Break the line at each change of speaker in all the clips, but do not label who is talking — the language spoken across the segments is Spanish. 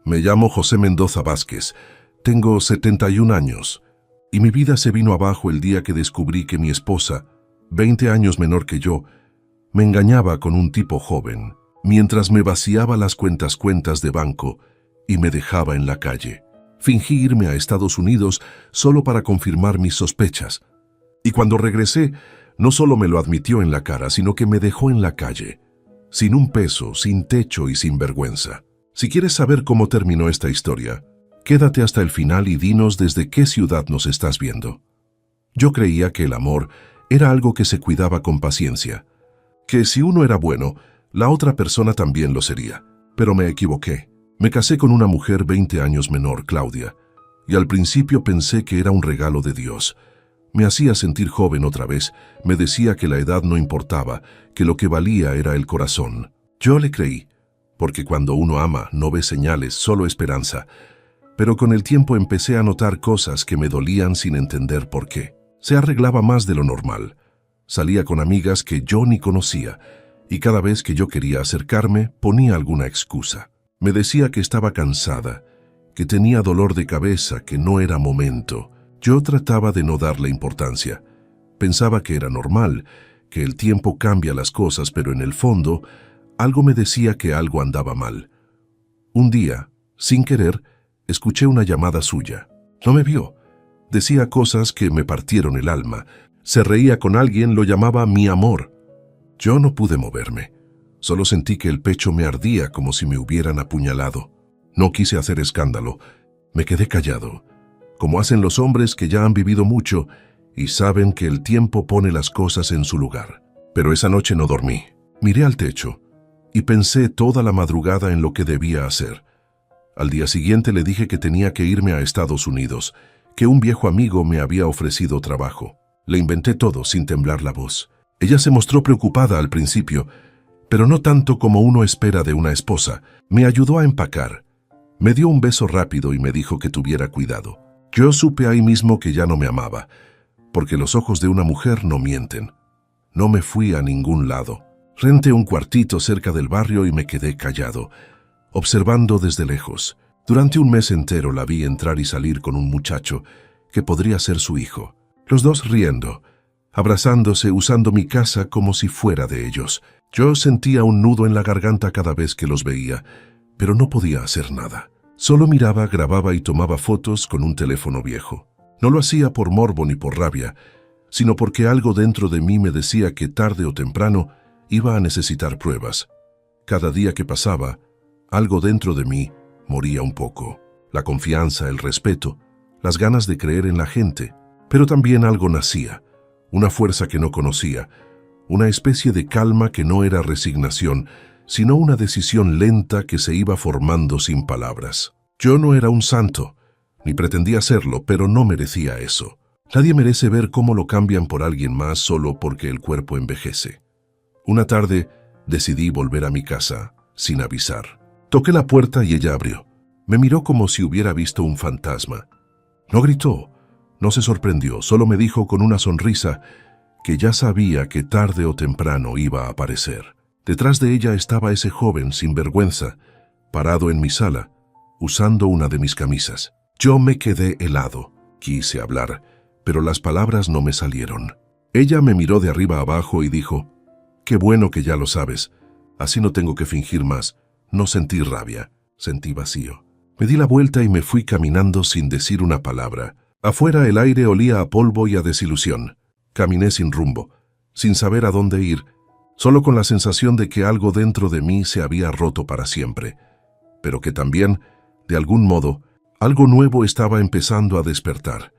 Me llamo José Mendoza Vázquez, tengo 71 años, y mi vida se vino abajo el día que descubrí que mi esposa, 20 años menor que yo, me engañaba con un tipo joven, mientras me vaciaba las cuentas de banco y me dejaba en la calle. Fingí irme a Estados Unidos solo para confirmar mis sospechas, y cuando regresé, no solo me lo admitió en la cara, sino que me dejó en la calle, sin un peso, sin techo y sin vergüenza. Si quieres saber cómo terminó esta historia, quédate hasta el final y dinos desde qué ciudad nos estás viendo. Yo creía que el amor era algo que se cuidaba con paciencia, que si uno era bueno, la otra persona también lo sería. Pero me equivoqué. Me casé con una mujer 20 años menor, Claudia, y al principio pensé que era un regalo de Dios. Me hacía sentir joven otra vez, me decía que la edad no importaba, que lo que valía era el corazón. Yo le creí, porque cuando uno ama no ve señales, solo esperanza. Pero con el tiempo empecé a notar cosas que me dolían sin entender por qué. Se arreglaba más de lo normal. Salía con amigas que yo ni conocía, y cada vez que yo quería acercarme ponía alguna excusa. Me decía que estaba cansada, que tenía dolor de cabeza, que no era momento. Yo trataba de no darle importancia. Pensaba que era normal, que el tiempo cambia las cosas, pero en el fondo, algo me decía que algo andaba mal. Un día, sin querer, escuché una llamada suya. No me vio. Decía cosas que me partieron el alma. Se reía con alguien, lo llamaba mi amor. Yo no pude moverme. Solo sentí que el pecho me ardía como si me hubieran apuñalado. No quise hacer escándalo. Me quedé callado, como hacen los hombres que ya han vivido mucho y saben que el tiempo pone las cosas en su lugar. Pero esa noche no dormí. Miré al techo y pensé toda la madrugada en lo que debía hacer. Al día siguiente le dije que tenía que irme a Estados Unidos, que un viejo amigo me había ofrecido trabajo. Le inventé todo sin temblar la voz. Ella se mostró preocupada al principio, pero no tanto como uno espera de una esposa. Me ayudó a empacar. Me dio un beso rápido y me dijo que tuviera cuidado. Yo supe ahí mismo que ya no me amaba, porque los ojos de una mujer no mienten. No me fui a ningún lado. Renté un cuartito cerca del barrio y me quedé callado, observando desde lejos. Durante un mes entero la vi entrar y salir con un muchacho que podría ser su hijo. Los dos riendo, abrazándose, usando mi casa como si fuera de ellos. Yo sentía un nudo en la garganta cada vez que los veía, pero no podía hacer nada. Solo miraba, grababa y tomaba fotos con un teléfono viejo. No lo hacía por morbo ni por rabia, sino porque algo dentro de mí me decía que tarde o temprano iba a necesitar pruebas. Cada día que pasaba, algo dentro de mí moría un poco. La confianza, el respeto, las ganas de creer en la gente. Pero también algo nacía, una fuerza que no conocía, una especie de calma que no era resignación, sino una decisión lenta que se iba formando sin palabras. Yo no era un santo, ni pretendía serlo, pero no merecía eso. Nadie merece ver cómo lo cambian por alguien más solo porque el cuerpo envejece. Una tarde decidí volver a mi casa, sin avisar. Toqué la puerta y ella abrió. Me miró como si hubiera visto un fantasma. No gritó, no se sorprendió, solo me dijo con una sonrisa que ya sabía que tarde o temprano iba a aparecer. Detrás de ella estaba ese joven sin vergüenza, parado en mi sala, usando una de mis camisas. Yo me quedé helado. Quise hablar, pero las palabras no me salieron. Ella me miró de arriba abajo y dijo: «Qué bueno que ya lo sabes. Así no tengo que fingir más». No sentí rabia, sentí vacío. Me di la vuelta y me fui caminando sin decir una palabra. Afuera el aire olía a polvo y a desilusión. Caminé sin rumbo, sin saber a dónde ir, solo con la sensación de que algo dentro de mí se había roto para siempre, pero que también, de algún modo, algo nuevo estaba empezando a despertar.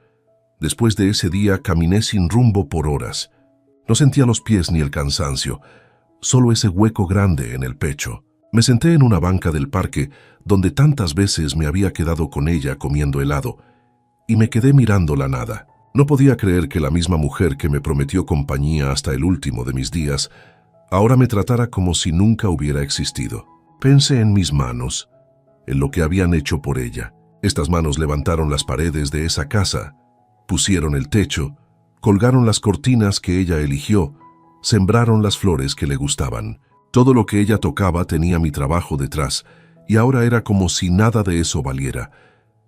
Después de ese día caminé sin rumbo por horas. No sentía los pies ni el cansancio, solo ese hueco grande en el pecho. Me senté en una banca del parque, donde tantas veces me había quedado con ella comiendo helado, y me quedé mirando la nada. No podía creer que la misma mujer que me prometió compañía hasta el último de mis días, ahora me tratara como si nunca hubiera existido. Pensé en mis manos, en lo que habían hecho por ella. Estas manos levantaron las paredes de esa casa, pusieron el techo, colgaron las cortinas que ella eligió, sembraron las flores que le gustaban. Todo lo que ella tocaba tenía mi trabajo detrás, y ahora era como si nada de eso valiera.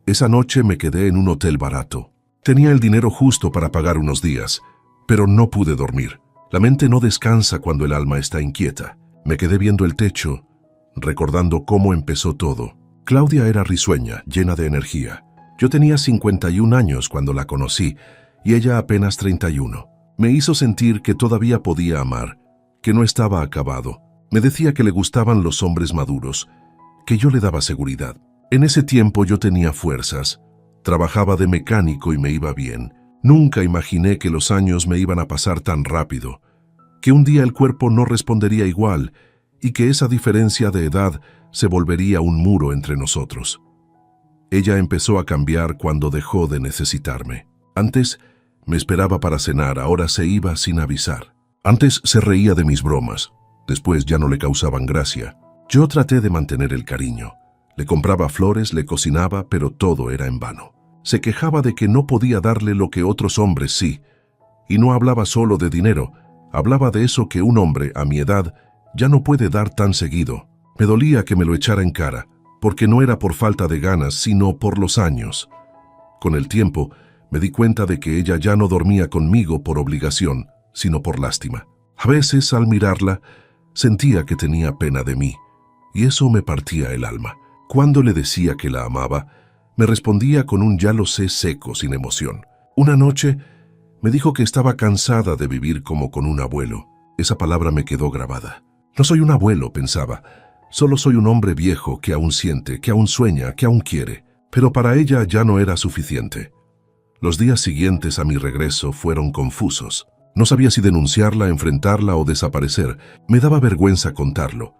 Esa noche me quedé en un hotel barato. Tenía el dinero justo para pagar unos días, pero no pude dormir. La mente no descansa cuando el alma está inquieta. Me quedé viendo el techo, recordando cómo empezó todo. Claudia era risueña, llena de energía. Yo tenía 51 años cuando la conocí y ella apenas 31. Me hizo sentir que todavía podía amar, que no estaba acabado. Me decía que le gustaban los hombres maduros, que yo le daba seguridad. En ese tiempo yo tenía fuerzas, trabajaba de mecánico y me iba bien. Nunca imaginé que los años me iban a pasar tan rápido, que un día el cuerpo no respondería igual y que esa diferencia de edad se volvería un muro entre nosotros. Ella empezó a cambiar cuando dejó de necesitarme. Antes me esperaba para cenar, ahora se iba sin avisar. Antes se reía de mis bromas, después ya no le causaban gracia. Yo traté de mantener el cariño. Le compraba flores, le cocinaba, pero todo era en vano. Se quejaba de que no podía darle lo que otros hombres sí. Y no hablaba solo de dinero, hablaba de eso que un hombre, a mi edad, ya no puede dar tan seguido. Me dolía que me lo echara en cara, porque no era por falta de ganas, sino por los años. Con el tiempo, me di cuenta de que ella ya no dormía conmigo por obligación, sino por lástima. A veces, al mirarla, sentía que tenía pena de mí, y eso me partía el alma. Cuando le decía que la amaba, me respondía con un ya lo sé seco, sin emoción. Una noche, me dijo que estaba cansada de vivir como con un abuelo. Esa palabra me quedó grabada. No soy un abuelo, pensaba. Solo soy un hombre viejo que aún siente, que aún sueña, que aún quiere. Pero para ella ya no era suficiente. Los días siguientes a mi regreso fueron confusos. No sabía si denunciarla, enfrentarla o desaparecer. Me daba vergüenza contarlo,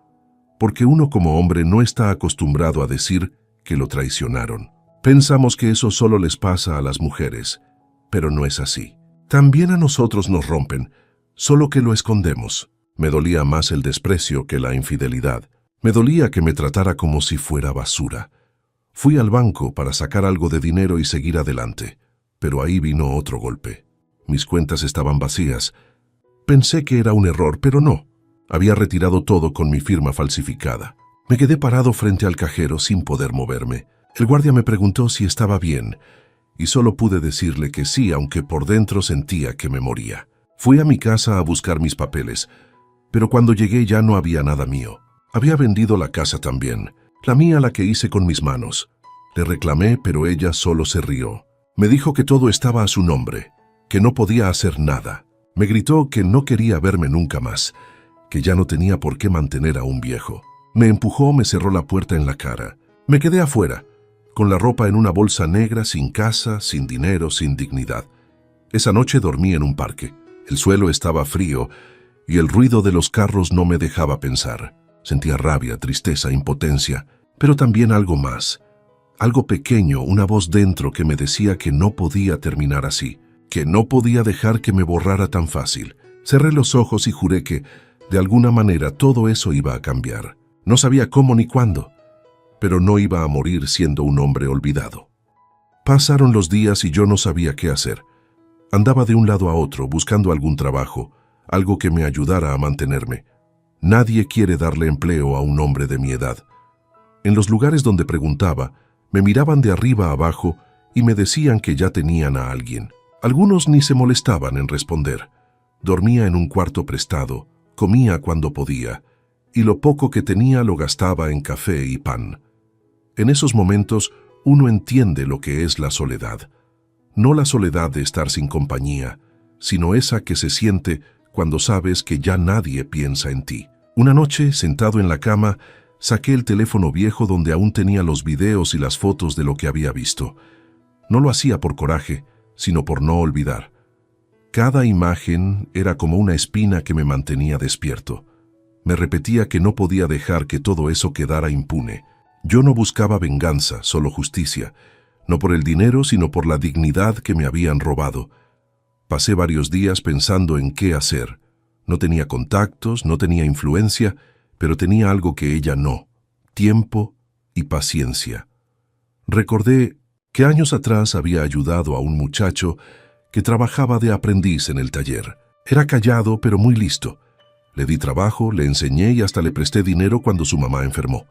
porque uno como hombre no está acostumbrado a decir que lo traicionaron. Pensamos que eso solo les pasa a las mujeres, pero no es así. También a nosotros nos rompen, solo que lo escondemos. Me dolía más el desprecio que la infidelidad. Me dolía que me tratara como si fuera basura. Fui al banco para sacar algo de dinero y seguir adelante, pero ahí vino otro golpe. Mis cuentas estaban vacías. Pensé que era un error, pero no. Había retirado todo con mi firma falsificada. Me quedé parado frente al cajero sin poder moverme. El guardia me preguntó si estaba bien, y solo pude decirle que sí, aunque por dentro sentía que me moría. Fui a mi casa a buscar mis papeles, pero cuando llegué ya no había nada mío. Había vendido la casa también, la mía, la que hice con mis manos. Le reclamé, pero ella solo se rió. Me dijo que todo estaba a su nombre, que no podía hacer nada. Me gritó que no quería verme nunca más, que ya no tenía por qué mantener a un viejo. Me empujó, me cerró la puerta en la cara. Me quedé afuera, con la ropa en una bolsa negra, sin casa, sin dinero, sin dignidad. Esa noche dormí en un parque. El suelo estaba frío y el ruido de los carros no me dejaba pensar. Sentía rabia, tristeza, impotencia, pero también algo más. Algo pequeño, una voz dentro que me decía que no podía terminar así, que no podía dejar que me borrara tan fácil. Cerré los ojos y juré que, de alguna manera, todo eso iba a cambiar. No sabía cómo ni cuándo, pero no iba a morir siendo un hombre olvidado. Pasaron los días y yo no sabía qué hacer. Andaba de un lado a otro buscando algún trabajo, algo que me ayudara a mantenerme. Nadie quiere darle empleo a un hombre de mi edad. En los lugares donde preguntaba, me miraban de arriba a abajo y me decían que ya tenían a alguien. Algunos ni se molestaban en responder. Dormía en un cuarto prestado, comía cuando podía, y lo poco que tenía lo gastaba en café y pan. En esos momentos uno entiende lo que es la soledad. No la soledad de estar sin compañía, sino esa que se siente cuando sabes que ya nadie piensa en ti. Una noche, sentado en la cama, saqué el teléfono viejo donde aún tenía los videos y las fotos de lo que había visto. No lo hacía por coraje, sino por no olvidar. Cada imagen era como una espina que me mantenía despierto. Me repetía que no podía dejar que todo eso quedara impune. Yo no buscaba venganza, solo justicia, no por el dinero, sino por la dignidad que me habían robado. Pasé varios días pensando en qué hacer. No tenía contactos, no tenía influencia, pero tenía algo que ella no: tiempo y paciencia. Recordé que años atrás había ayudado a un muchacho que trabajaba de aprendiz en el taller. Era callado, pero muy listo. Le di trabajo, le enseñé y hasta le presté dinero cuando su mamá enfermó.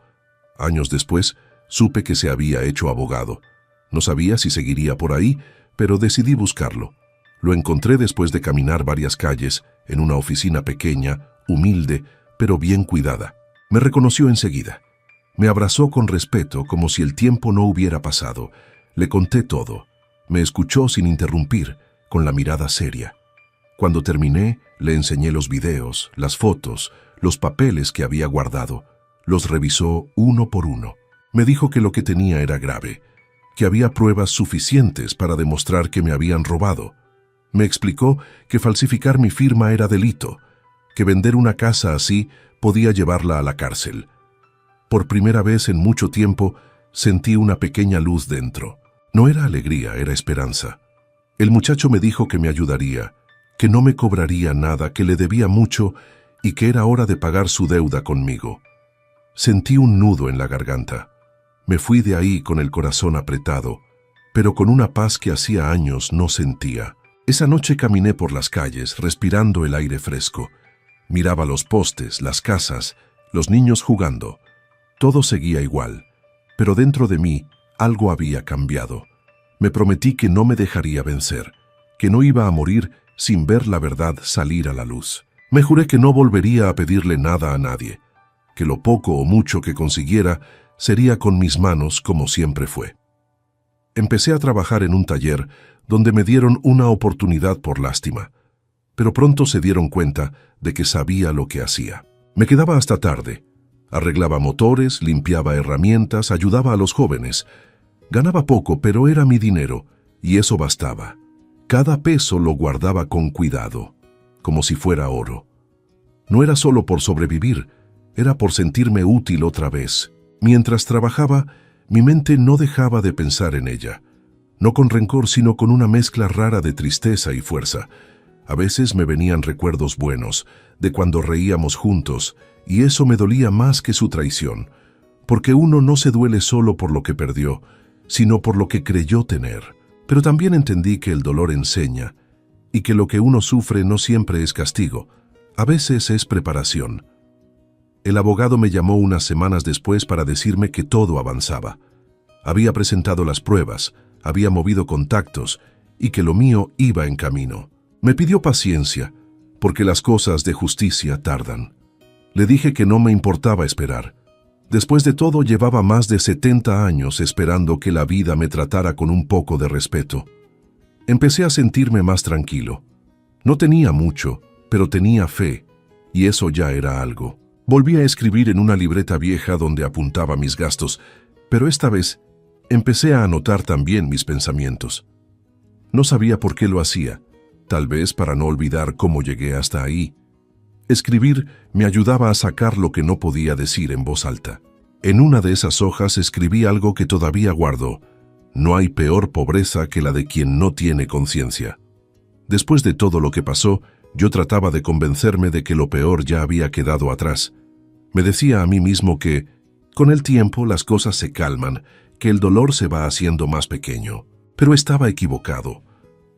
Años después, supe que se había hecho abogado. No sabía si seguiría por ahí, pero decidí buscarlo. Lo encontré después de caminar varias calles, en una oficina pequeña, humilde, pero bien cuidada. Me reconoció enseguida. Me abrazó con respeto, como si el tiempo no hubiera pasado. Le conté todo. Me escuchó sin interrumpir, con la mirada seria. Cuando terminé, le enseñé los videos, las fotos, los papeles que había guardado. Los revisó uno por uno. Me dijo que lo que tenía era grave, que había pruebas suficientes para demostrar que me habían robado. Me explicó que falsificar mi firma era delito, que vender una casa así podía llevarla a la cárcel. Por primera vez en mucho tiempo sentí una pequeña luz dentro. No era alegría, era esperanza. El muchacho me dijo que me ayudaría, que no me cobraría nada, que le debía mucho y que era hora de pagar su deuda conmigo. Sentí un nudo en la garganta. Me fui de ahí con el corazón apretado, pero con una paz que hacía años no sentía. Esa noche caminé por las calles, respirando el aire fresco. Miraba los postes, las casas, los niños jugando. Todo seguía igual, pero dentro de mí algo había cambiado. Me prometí que no me dejaría vencer, que no iba a morir sin ver la verdad salir a la luz. Me juré que no volvería a pedirle nada a nadie, que lo poco o mucho que consiguiera sería con mis manos como siempre fue. Empecé a trabajar en un taller donde me dieron una oportunidad por lástima, pero pronto se dieron cuenta de que sabía lo que hacía. Me quedaba hasta tarde. Arreglaba motores, limpiaba herramientas, ayudaba a los jóvenes. Ganaba poco, pero era mi dinero, y eso bastaba. Cada peso lo guardaba con cuidado, como si fuera oro. No era solo por sobrevivir, era por sentirme útil otra vez. Mientras trabajaba, mi mente no dejaba de pensar en ella. No con rencor, sino con una mezcla rara de tristeza y fuerza. A veces me venían recuerdos buenos, de cuando reíamos juntos, y eso me dolía más que su traición, porque uno no se duele solo por lo que perdió, sino por lo que creyó tener. Pero también entendí que el dolor enseña, y que lo que uno sufre no siempre es castigo, a veces es preparación. El abogado me llamó unas semanas después para decirme que todo avanzaba. Había presentado las pruebas, había movido contactos, y que lo mío iba en camino. Me pidió paciencia, porque las cosas de justicia tardan. Le dije que no me importaba esperar. Después de todo, llevaba más de 70 años esperando que la vida me tratara con un poco de respeto. Empecé a sentirme más tranquilo. No tenía mucho, pero tenía fe, y eso ya era algo. Volví a escribir en una libreta vieja donde apuntaba mis gastos, pero esta vez empecé a anotar también mis pensamientos. No sabía por qué lo hacía, tal vez para no olvidar cómo llegué hasta ahí. Escribir me ayudaba a sacar lo que no podía decir en voz alta. En una de esas hojas escribí algo que todavía guardo: no hay peor pobreza que la de quien no tiene conciencia. Después de todo lo que pasó, yo trataba de convencerme de que lo peor ya había quedado atrás. Me decía a mí mismo que, con el tiempo, las cosas se calman, que el dolor se va haciendo más pequeño. Pero estaba equivocado.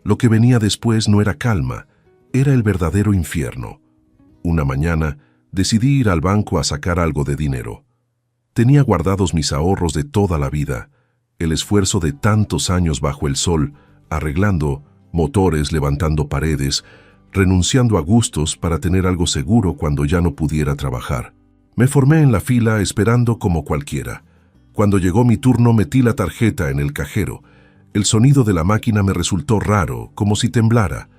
Lo que venía después no era calma, era el verdadero infierno. Una mañana decidí ir al banco a sacar algo de dinero. Tenía guardados mis ahorros de toda la vida, el esfuerzo de tantos años bajo el sol, arreglando motores, levantando paredes, renunciando a gustos para tener algo seguro cuando ya no pudiera trabajar. Me formé en la fila esperando como cualquiera. Cuando llegó mi turno, metí la tarjeta en el cajero. El sonido de la máquina me resultó raro, como si temblara.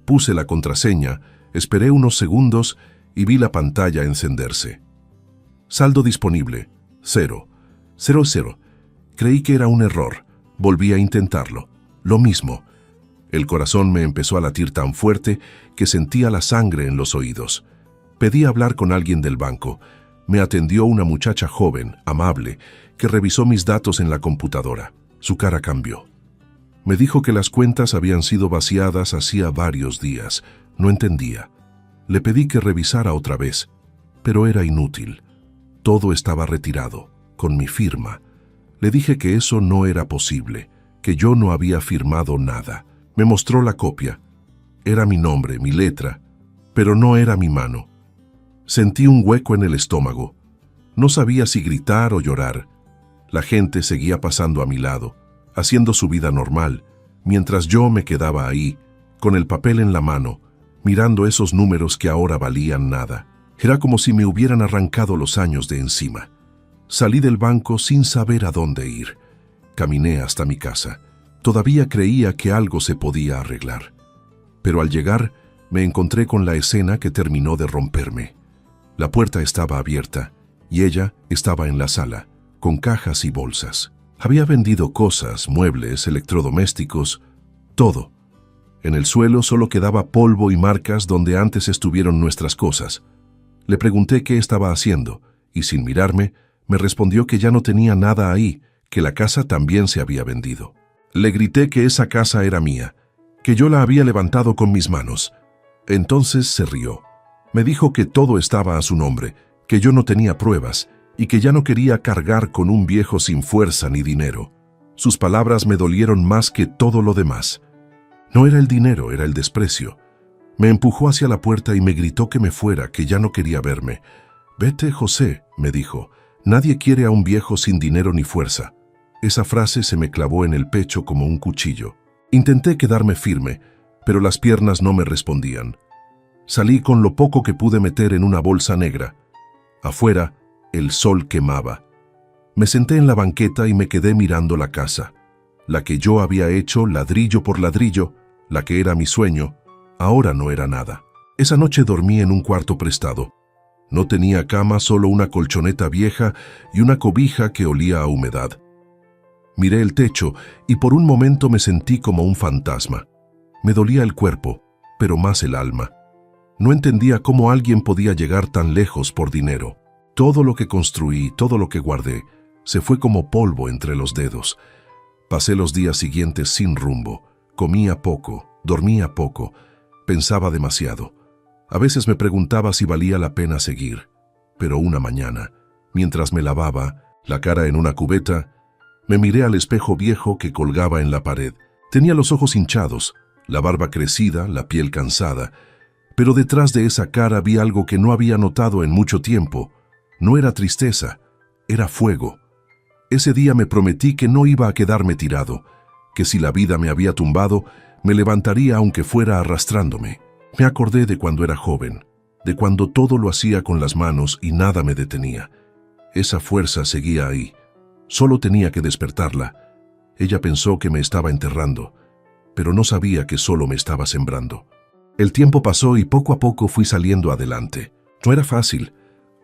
Puse la contraseña, esperé unos segundos y vi la pantalla encenderse. Saldo disponible, 0. Creí que era un error. Volví a intentarlo. Lo mismo. El corazón me empezó a latir tan fuerte que sentía la sangre en los oídos. Pedí hablar con alguien del banco. Me atendió una muchacha joven, amable, que revisó mis datos en la computadora. Su cara cambió. Me dijo que las cuentas habían sido vaciadas hacía varios días. No entendía. Le pedí que revisara otra vez, pero era inútil. Todo estaba retirado, con mi firma. Le dije que eso no era posible, que yo no había firmado nada. Me mostró la copia. Era mi nombre, mi letra, pero no era mi mano. Sentí un hueco en el estómago. No sabía si gritar o llorar. La gente seguía pasando a mi lado, haciendo su vida normal, mientras yo me quedaba ahí, con el papel en la mano, mirando esos números que ahora valían nada. Era como si me hubieran arrancado los años de encima. Salí del banco sin saber a dónde ir. Caminé hasta mi casa. Todavía creía que algo se podía arreglar. Pero al llegar, me encontré con la escena que terminó de romperme. La puerta estaba abierta y ella estaba en la sala, con cajas y bolsas. Había vendido cosas, muebles, electrodomésticos, todo. En el suelo solo quedaba polvo y marcas donde antes estuvieron nuestras cosas. Le pregunté qué estaba haciendo y sin mirarme, me respondió que ya no tenía nada ahí, que la casa también se había vendido. Le grité que esa casa era mía, que yo la había levantado con mis manos. Entonces se rió. Me dijo que todo estaba a su nombre, que yo no tenía pruebas y que ya no quería cargar con un viejo sin fuerza ni dinero. Sus palabras me dolieron más que todo lo demás. No era el dinero, era el desprecio. Me empujó hacia la puerta y me gritó que me fuera, que ya no quería verme. «Vete, José», me dijo. «Nadie quiere a un viejo sin dinero ni fuerza». Esa frase se me clavó en el pecho como un cuchillo. Intenté quedarme firme, pero las piernas no me respondían. Salí con lo poco que pude meter en una bolsa negra. Afuera, el sol quemaba. Me senté en la banqueta y me quedé mirando la casa. La que yo había hecho ladrillo por ladrillo, la que era mi sueño, ahora no era nada. Esa noche dormí en un cuarto prestado. No tenía cama, solo una colchoneta vieja y una cobija que olía a humedad. Miré el techo y por un momento me sentí como un fantasma. Me dolía el cuerpo, pero más el alma. No entendía cómo alguien podía llegar tan lejos por dinero. Todo lo que construí, todo lo que guardé, se fue como polvo entre los dedos. Pasé los días siguientes sin rumbo. Comía poco, dormía poco, pensaba demasiado. A veces me preguntaba si valía la pena seguir. Pero una mañana, mientras me lavaba, la cara en una cubeta, me miré al espejo viejo que colgaba en la pared. Tenía los ojos hinchados, la barba crecida, la piel cansada, pero detrás de esa cara vi algo que no había notado en mucho tiempo. No era tristeza, era fuego. Ese día me prometí que no iba a quedarme tirado, que si la vida me había tumbado, me levantaría aunque fuera arrastrándome. Me acordé de cuando era joven, de cuando todo lo hacía con las manos y nada me detenía. Esa fuerza seguía ahí. Solo tenía que despertarla. Ella pensó que me estaba enterrando, pero no sabía que solo me estaba sembrando. El tiempo pasó y poco a poco fui saliendo adelante. No era fácil,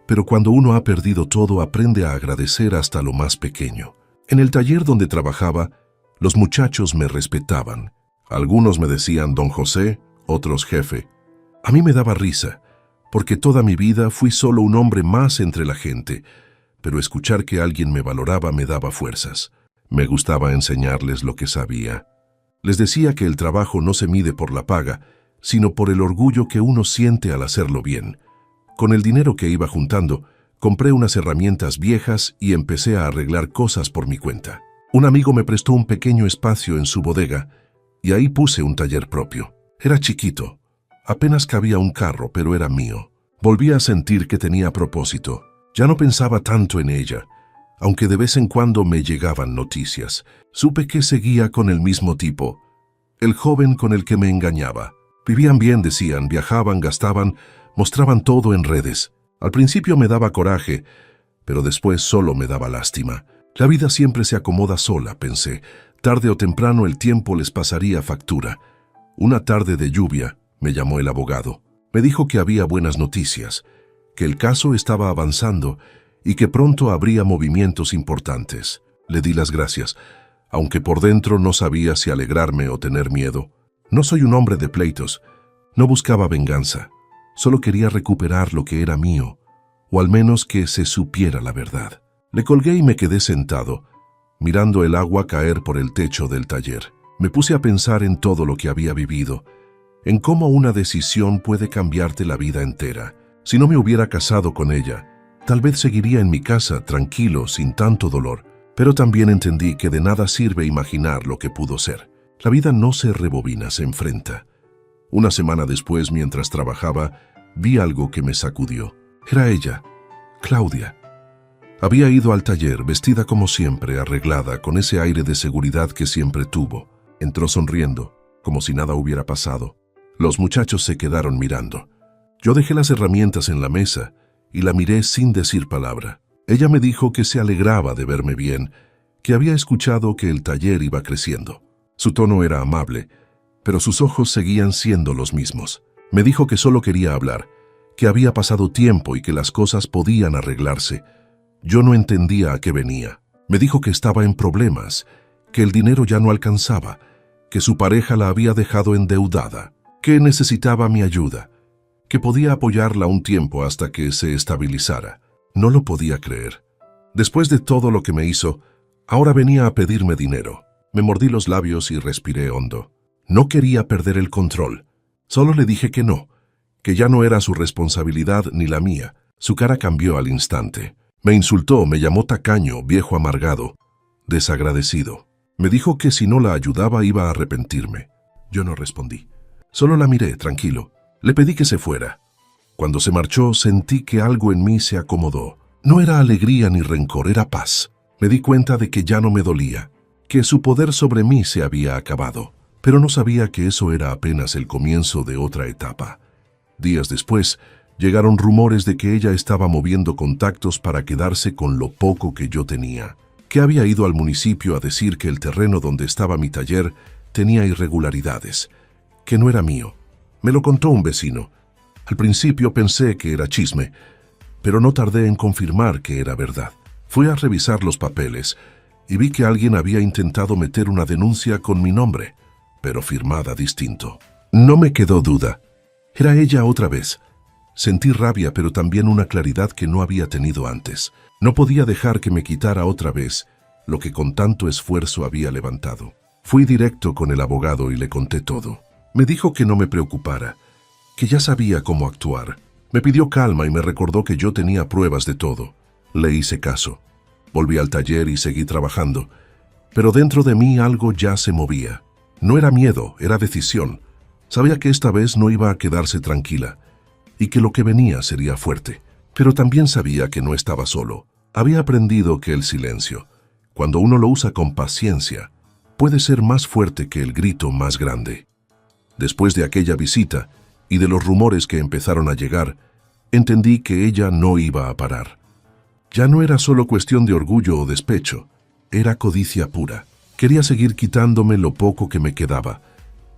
pero cuando uno ha perdido todo aprende a agradecer hasta lo más pequeño. En el taller donde trabajaba, los muchachos me respetaban. Algunos me decían don José, otros jefe. A mí me daba risa, porque toda mi vida fui solo un hombre más entre la gente, pero escuchar que alguien me valoraba me daba fuerzas. Me gustaba enseñarles lo que sabía. Les decía que el trabajo no se mide por la paga, sino por el orgullo que uno siente al hacerlo bien. Con el dinero que iba juntando, compré unas herramientas viejas y empecé a arreglar cosas por mi cuenta. Un amigo me prestó un pequeño espacio en su bodega y ahí puse un taller propio. Era chiquito. Apenas cabía un carro, pero era mío. Volví a sentir que tenía propósito. Ya no pensaba tanto en ella, aunque de vez en cuando me llegaban noticias. Supe que seguía con el mismo tipo, el joven con el que me engañaba. Vivían bien, decían, viajaban, gastaban, mostraban todo en redes. Al principio me daba coraje, pero después solo me daba lástima. La vida siempre se acomoda sola, pensé. Tarde o temprano el tiempo les pasaría factura. Una tarde de lluvia me llamó el abogado. Me dijo que había buenas noticias, que el caso estaba avanzando y que pronto habría movimientos importantes. Le di las gracias, aunque por dentro no sabía si alegrarme o tener miedo. No soy un hombre de pleitos, no buscaba venganza, solo quería recuperar lo que era mío, o al menos que se supiera la verdad. Le colgué y me quedé sentado, mirando el agua caer por el techo del taller. Me puse a pensar en todo lo que había vivido, en cómo una decisión puede cambiarte la vida entera. Si no me hubiera casado con ella, tal vez seguiría en mi casa tranquilo, sin tanto dolor. Pero también entendí que de nada sirve imaginar lo que pudo ser. La vida no se rebobina, se enfrenta. Una semana después, mientras trabajaba, vi algo que me sacudió. Era ella, Claudia. Había ido al taller vestida como siempre, arreglada, con ese aire de seguridad que siempre tuvo. Entró sonriendo, como si nada hubiera pasado. Los muchachos se quedaron mirando. Yo dejé las herramientas en la mesa y la miré sin decir palabra. Ella me dijo que se alegraba de verme bien, que había escuchado que el taller iba creciendo. Su tono era amable, pero sus ojos seguían siendo los mismos. Me dijo que solo quería hablar, que había pasado tiempo y que las cosas podían arreglarse. Yo no entendía a qué venía. Me dijo que estaba en problemas, que el dinero ya no alcanzaba, que su pareja la había dejado endeudada, que necesitaba mi ayuda, que podía apoyarla un tiempo hasta que se estabilizara. No lo podía creer. Después de todo lo que me hizo, ahora venía a pedirme dinero. Me mordí los labios y respiré hondo. No quería perder el control. Solo le dije que no, que ya no era su responsabilidad ni la mía. Su cara cambió al instante. Me insultó, me llamó tacaño, viejo amargado, desagradecido. Me dijo que si no la ayudaba iba a arrepentirme. Yo no respondí. Solo la miré, tranquilo. Le pedí que se fuera. Cuando se marchó, sentí que algo en mí se acomodó. No era alegría ni rencor, era paz. Me di cuenta de que ya no me dolía, que su poder sobre mí se había acabado. Pero no sabía que eso era apenas el comienzo de otra etapa. Días después, llegaron rumores de que ella estaba moviendo contactos para quedarse con lo poco que yo tenía, que había ido al municipio a decir que el terreno donde estaba mi taller tenía irregularidades, que no era mío. Me lo contó un vecino. Al principio pensé que era chisme, pero no tardé en confirmar que era verdad. Fui a revisar los papeles y vi que alguien había intentado meter una denuncia con mi nombre, pero firmada distinto. No me quedó duda. Era ella otra vez. Sentí rabia, pero también una claridad que no había tenido antes. No podía dejar que me quitara otra vez lo que con tanto esfuerzo había levantado. Fui directo con el abogado y le conté todo. Me dijo que no me preocupara, que ya sabía cómo actuar. Me pidió calma y me recordó que yo tenía pruebas de todo. Le hice caso. Volví al taller y seguí trabajando, pero dentro de mí algo ya se movía. No era miedo, era decisión. Sabía que esta vez no iba a quedarse tranquila y que lo que venía sería fuerte. Pero también sabía que no estaba solo. Había aprendido que el silencio, cuando uno lo usa con paciencia, puede ser más fuerte que el grito más grande. Después de aquella visita y de los rumores que empezaron a llegar, entendí que ella no iba a parar. Ya no era solo cuestión de orgullo o despecho, era codicia pura. Quería seguir quitándome lo poco que me quedaba,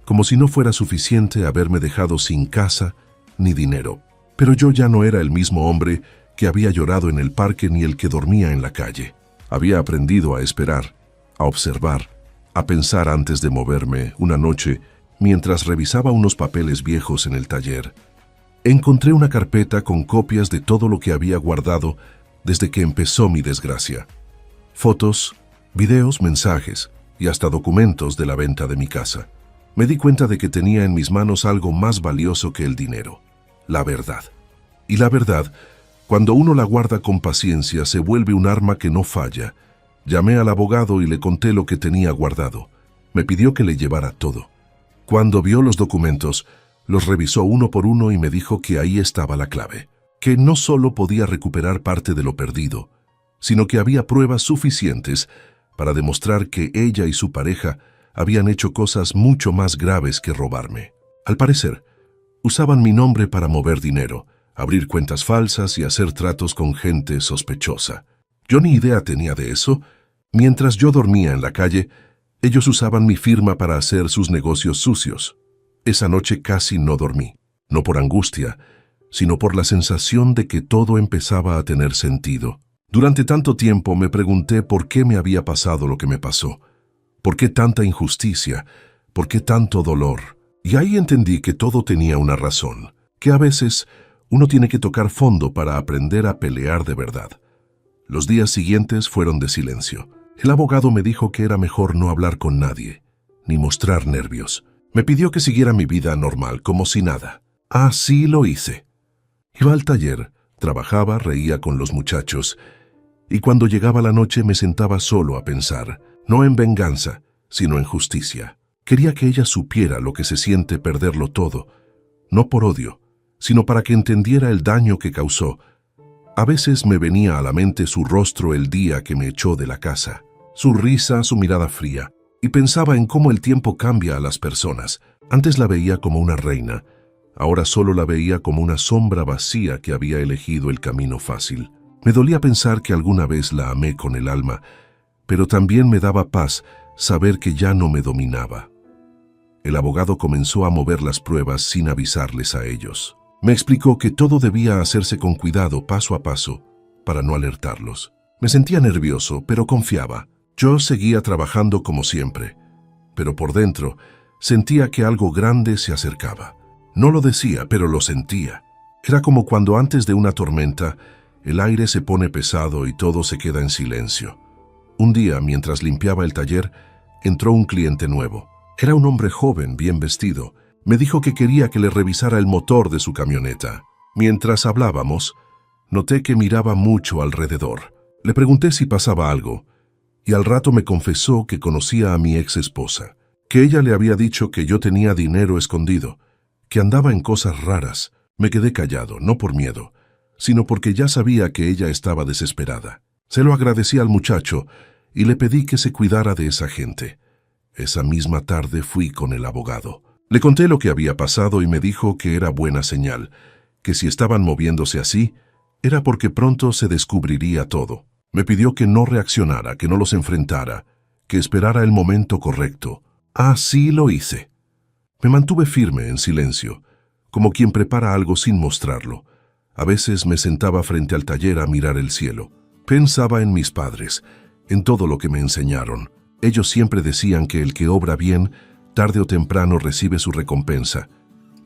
como si no fuera suficiente haberme dejado sin casa ni dinero. Pero yo ya no era el mismo hombre que había llorado en el parque ni el que dormía en la calle. Había aprendido a esperar, a observar, a pensar antes de moverme. Una noche, mientras revisaba unos papeles viejos en el taller, encontré una carpeta con copias de todo lo que había guardado desde que empezó mi desgracia. Fotos, videos, mensajes y hasta documentos de la venta de mi casa. Me di cuenta de que tenía en mis manos algo más valioso que el dinero: la verdad. Y la verdad, cuando uno la guarda con paciencia, se vuelve un arma que no falla. Llamé al abogado y le conté lo que tenía guardado. Me pidió que le llevara todo. Cuando vio los documentos, los revisó uno por uno y me dijo que ahí estaba la clave, que no solo podía recuperar parte de lo perdido, sino que había pruebas suficientes para demostrar que ella y su pareja habían hecho cosas mucho más graves que robarme. Al parecer, usaban mi nombre para mover dinero, abrir cuentas falsas y hacer tratos con gente sospechosa. Yo ni idea tenía de eso. Mientras yo dormía en la calle, ellos usaban mi firma para hacer sus negocios sucios. Esa noche casi no dormí, no por angustia, sino por la sensación de que todo empezaba a tener sentido. Durante tanto tiempo me pregunté por qué me había pasado lo que me pasó, por qué tanta injusticia, por qué tanto dolor. Y ahí entendí que todo tenía una razón, que a veces uno tiene que tocar fondo para aprender a pelear de verdad. Los días siguientes fueron de silencio. El abogado me dijo que era mejor no hablar con nadie, ni mostrar nervios. Me pidió que siguiera mi vida normal, como si nada. Así lo hice. Iba al taller, trabajaba, reía con los muchachos, y cuando llegaba la noche me sentaba solo a pensar, no en venganza, sino en justicia. Quería que ella supiera lo que se siente perderlo todo, no por odio, sino para que entendiera el daño que causó. A veces me venía a la mente su rostro el día que me echó de la casa, su risa, su mirada fría, y pensaba en cómo el tiempo cambia a las personas. Antes la veía como una reina, ahora solo la veía como una sombra vacía que había elegido el camino fácil. Me dolía pensar que alguna vez la amé con el alma, pero también me daba paz saber que ya no me dominaba. El abogado comenzó a mover las pruebas sin avisarles a ellos. Me explicó que todo debía hacerse con cuidado, paso a paso, para no alertarlos. Me sentía nervioso, pero confiaba. Yo seguía trabajando como siempre, pero por dentro sentía que algo grande se acercaba. No lo decía, pero lo sentía. Era como cuando antes de una tormenta el aire se pone pesado y todo se queda en silencio. Un día, mientras limpiaba el taller, entró un cliente nuevo. Era un hombre joven, bien vestido. Me dijo que quería que le revisara el motor de su camioneta. Mientras hablábamos, noté que miraba mucho alrededor. Le pregunté si pasaba algo, y al rato me confesó que conocía a mi ex esposa, que ella le había dicho que yo tenía dinero escondido, que andaba en cosas raras. Me quedé callado, no por miedo, sino porque ya sabía que ella estaba desesperada. Se lo agradecí al muchacho y le pedí que se cuidara de esa gente. Esa misma tarde fui con el abogado. Le conté lo que había pasado y me dijo que era buena señal, que si estaban moviéndose así, era porque pronto se descubriría todo. Me pidió que no reaccionara, que no los enfrentara, que esperara el momento correcto. Así lo hice. Me mantuve firme, en silencio, como quien prepara algo sin mostrarlo. A veces me sentaba frente al taller a mirar el cielo. Pensaba en mis padres, en todo lo que me enseñaron. Ellos siempre decían que el que obra bien, tarde o temprano recibe su recompensa,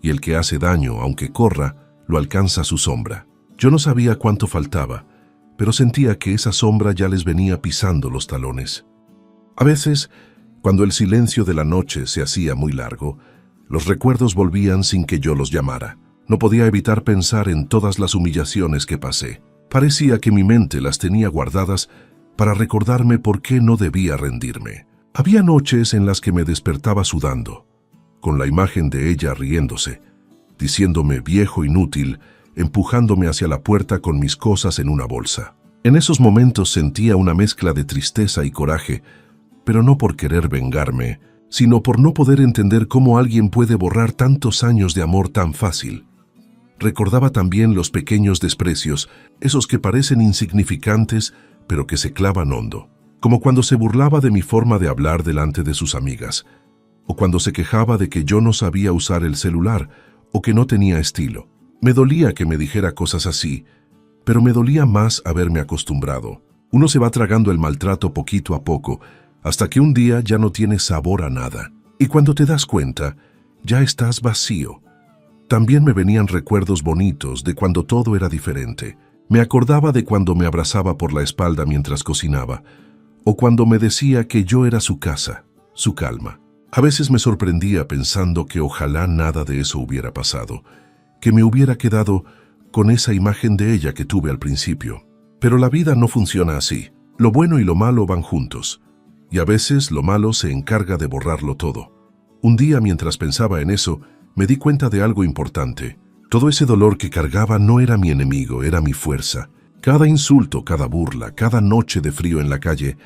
y el que hace daño, aunque corra, lo alcanza su sombra. Yo no sabía cuánto faltaba, pero sentía que esa sombra ya les venía pisando los talones. A veces, cuando el silencio de la noche se hacía muy largo, los recuerdos volvían sin que yo los llamara. No podía evitar pensar en todas las humillaciones que pasé. Parecía que mi mente las tenía guardadas para recordarme por qué no debía rendirme. Había noches en las que me despertaba sudando, con la imagen de ella riéndose, diciéndome viejo inútil, empujándome hacia la puerta con mis cosas en una bolsa. En esos momentos sentía una mezcla de tristeza y coraje, pero no por querer vengarme, sino por no poder entender cómo alguien puede borrar tantos años de amor tan fácil. Recordaba también los pequeños desprecios, esos que parecen insignificantes, pero que se clavan hondo, como cuando se burlaba de mi forma de hablar delante de sus amigas, o cuando se quejaba de que yo no sabía usar el celular, o que no tenía estilo. Me dolía que me dijera cosas así, pero me dolía más haberme acostumbrado. Uno se va tragando el maltrato poquito a poco, hasta que un día ya no tiene sabor a nada, y cuando te das cuenta, ya estás vacío. También me venían recuerdos bonitos de cuando todo era diferente. Me acordaba de cuando me abrazaba por la espalda mientras cocinaba, o cuando me decía que yo era su casa, su calma. A veces me sorprendía pensando que ojalá nada de eso hubiera pasado, que me hubiera quedado con esa imagen de ella que tuve al principio. Pero la vida no funciona así. Lo bueno y lo malo van juntos, y a veces lo malo se encarga de borrarlo todo. Un día, mientras pensaba en eso, me di cuenta de algo importante. Todo ese dolor que cargaba no era mi enemigo, era mi fuerza. Cada insulto, cada burla, cada noche de frío en la calle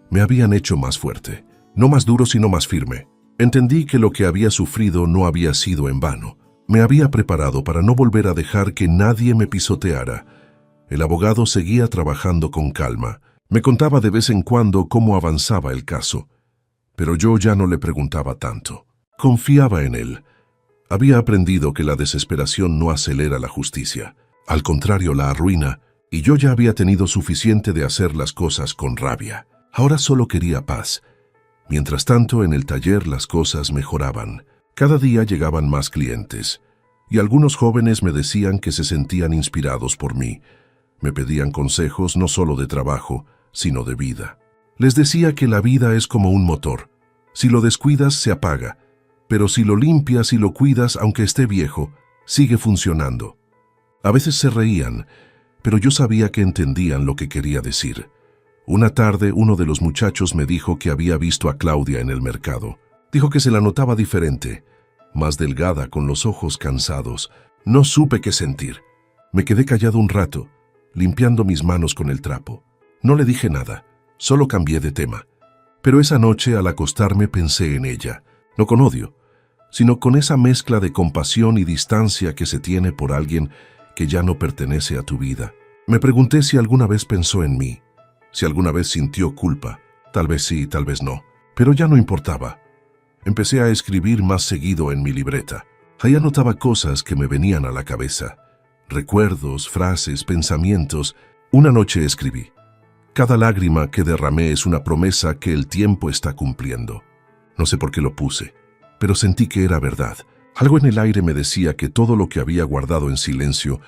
me habían hecho más fuerte. No más duro, sino más firme. Entendí que lo que había sufrido no había sido en vano. Me había preparado para no volver a dejar que nadie me pisoteara. El abogado seguía trabajando con calma. Me contaba de vez en cuando cómo avanzaba el caso, pero yo ya no le preguntaba tanto. Confiaba en él. Había aprendido que la desesperación no acelera la justicia, al contrario la arruina, y yo ya había tenido suficiente de hacer las cosas con rabia. Ahora solo quería paz. Mientras tanto, en el taller las cosas mejoraban. Cada día llegaban más clientes, y algunos jóvenes me decían que se sentían inspirados por mí. Me pedían consejos no solo de trabajo, sino de vida. Les decía que la vida es como un motor. Si lo descuidas, se apaga, pero si lo limpias y lo cuidas, aunque esté viejo, sigue funcionando. A veces se reían, pero yo sabía que entendían lo que quería decir. Una tarde, uno de los muchachos me dijo que había visto a Claudia en el mercado. Dijo que se la notaba diferente, más delgada, con los ojos cansados. No supe qué sentir. Me quedé callado un rato, limpiando mis manos con el trapo. No le dije nada, solo cambié de tema. Pero esa noche al acostarme pensé en ella, no con odio, sino con esa mezcla de compasión y distancia que se tiene por alguien que ya no pertenece a tu vida. Me pregunté si alguna vez pensó en mí, si alguna vez sintió culpa. Tal vez sí, tal vez no, pero ya no importaba. Empecé a escribir más seguido en mi libreta. Ahí anotaba cosas que me venían a la cabeza. Recuerdos, frases, pensamientos. Una noche escribí: cada lágrima que derramé es una promesa que el tiempo está cumpliendo. No sé por qué lo puse, pero sentí que era verdad. Algo en el aire me decía que todo lo que había guardado en silencio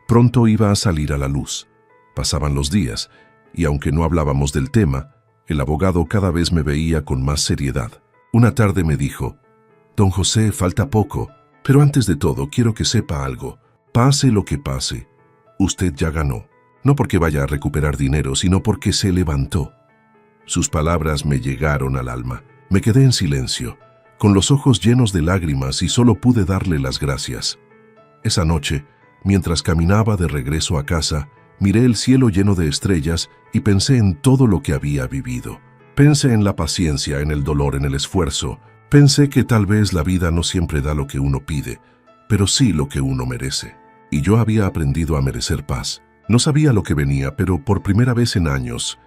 pronto iba a salir a la luz. Pasaban los días, y aunque no hablábamos del tema, el abogado cada vez me veía con más seriedad. Una tarde me dijo: «Don José, falta poco, pero antes de todo quiero que sepa algo. Pase lo que pase, usted ya ganó. No porque vaya a recuperar dinero, sino porque se levantó». Sus palabras me llegaron al alma. Me quedé en silencio, con los ojos llenos de lágrimas, y solo pude darle las gracias. Esa noche, mientras caminaba de regreso a casa, miré el cielo lleno de estrellas y pensé en todo lo que había vivido. Pensé en la paciencia, en el dolor, en el esfuerzo. Pensé que tal vez la vida no siempre da lo que uno pide, pero sí lo que uno merece. Y yo había aprendido a merecer paz. No sabía lo que venía, pero por primera vez en años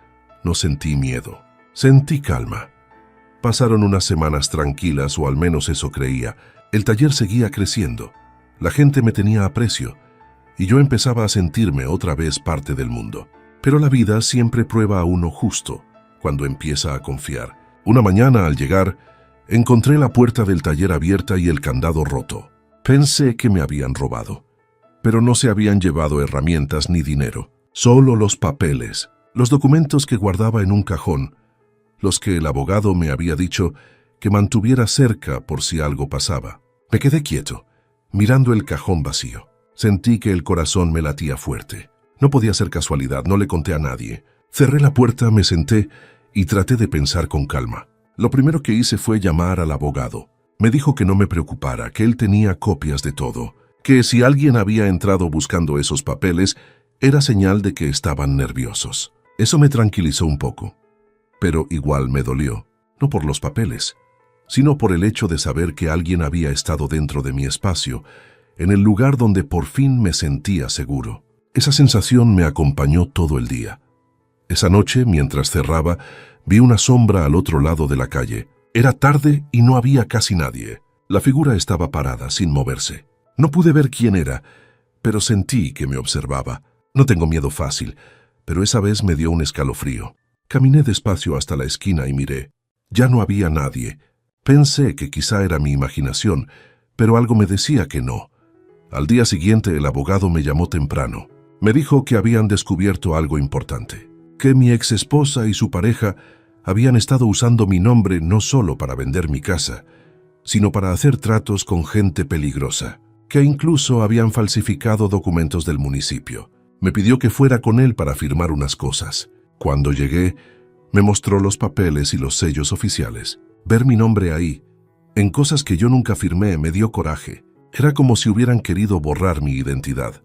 no sentí miedo. Sentí calma. Pasaron unas semanas tranquilas, o al menos eso creía. El taller seguía creciendo. La gente me tenía aprecio, y yo empezaba a sentirme otra vez parte del mundo. Pero la vida siempre prueba a uno justo cuando empieza a confiar. Una mañana, al llegar, encontré la puerta del taller abierta y el candado roto. Pensé que me habían robado, pero no se habían llevado herramientas ni dinero, solo los papeles, los documentos que guardaba en un cajón, los que el abogado me había dicho que mantuviera cerca por si algo pasaba. Me quedé quieto, mirando el cajón vacío. Sentí que el corazón me latía fuerte. No podía ser casualidad, no le conté a nadie. Cerré la puerta, me senté y traté de pensar con calma. Lo primero que hice fue llamar al abogado. Me dijo que no me preocupara, que él tenía copias de todo, que si alguien había entrado buscando esos papeles, era señal de que estaban nerviosos. Eso me tranquilizó un poco, pero igual me dolió, no por los papeles, sino por el hecho de saber que alguien había estado dentro de mi espacio, en el lugar donde por fin me sentía seguro. Esa sensación me acompañó todo el día. Esa noche, mientras cerraba, vi una sombra al otro lado de la calle. Era tarde y no había casi nadie. La figura estaba parada, sin moverse. No pude ver quién era, pero sentí que me observaba. No tengo miedo fácil, pero esa vez me dio un escalofrío. Caminé despacio hasta la esquina y miré. Ya no había nadie. Pensé que quizá era mi imaginación, pero algo me decía que no. Al día siguiente el abogado me llamó temprano. Me dijo que habían descubierto algo importante, que mi exesposa y su pareja habían estado usando mi nombre no solo para vender mi casa, sino para hacer tratos con gente peligrosa, que incluso habían falsificado documentos del municipio. Me pidió que fuera con él para firmar unas cosas. Cuando llegué, me mostró los papeles y los sellos oficiales. Ver mi nombre ahí, en cosas que yo nunca firmé, me dio coraje. Era como si hubieran querido borrar mi identidad.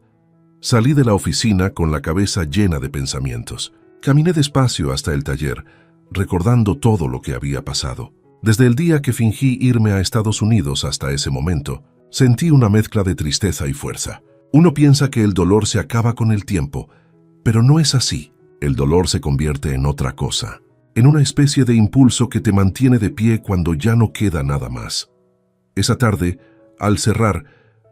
Salí de la oficina con la cabeza llena de pensamientos. Caminé despacio hasta el taller, recordando todo lo que había pasado. Desde el día que fingí irme a Estados Unidos hasta ese momento, sentí una mezcla de tristeza y fuerza. Uno piensa que el dolor se acaba con el tiempo, pero no es así. El dolor se convierte en otra cosa, en una especie de impulso que te mantiene de pie cuando ya no queda nada más. Esa tarde, al cerrar,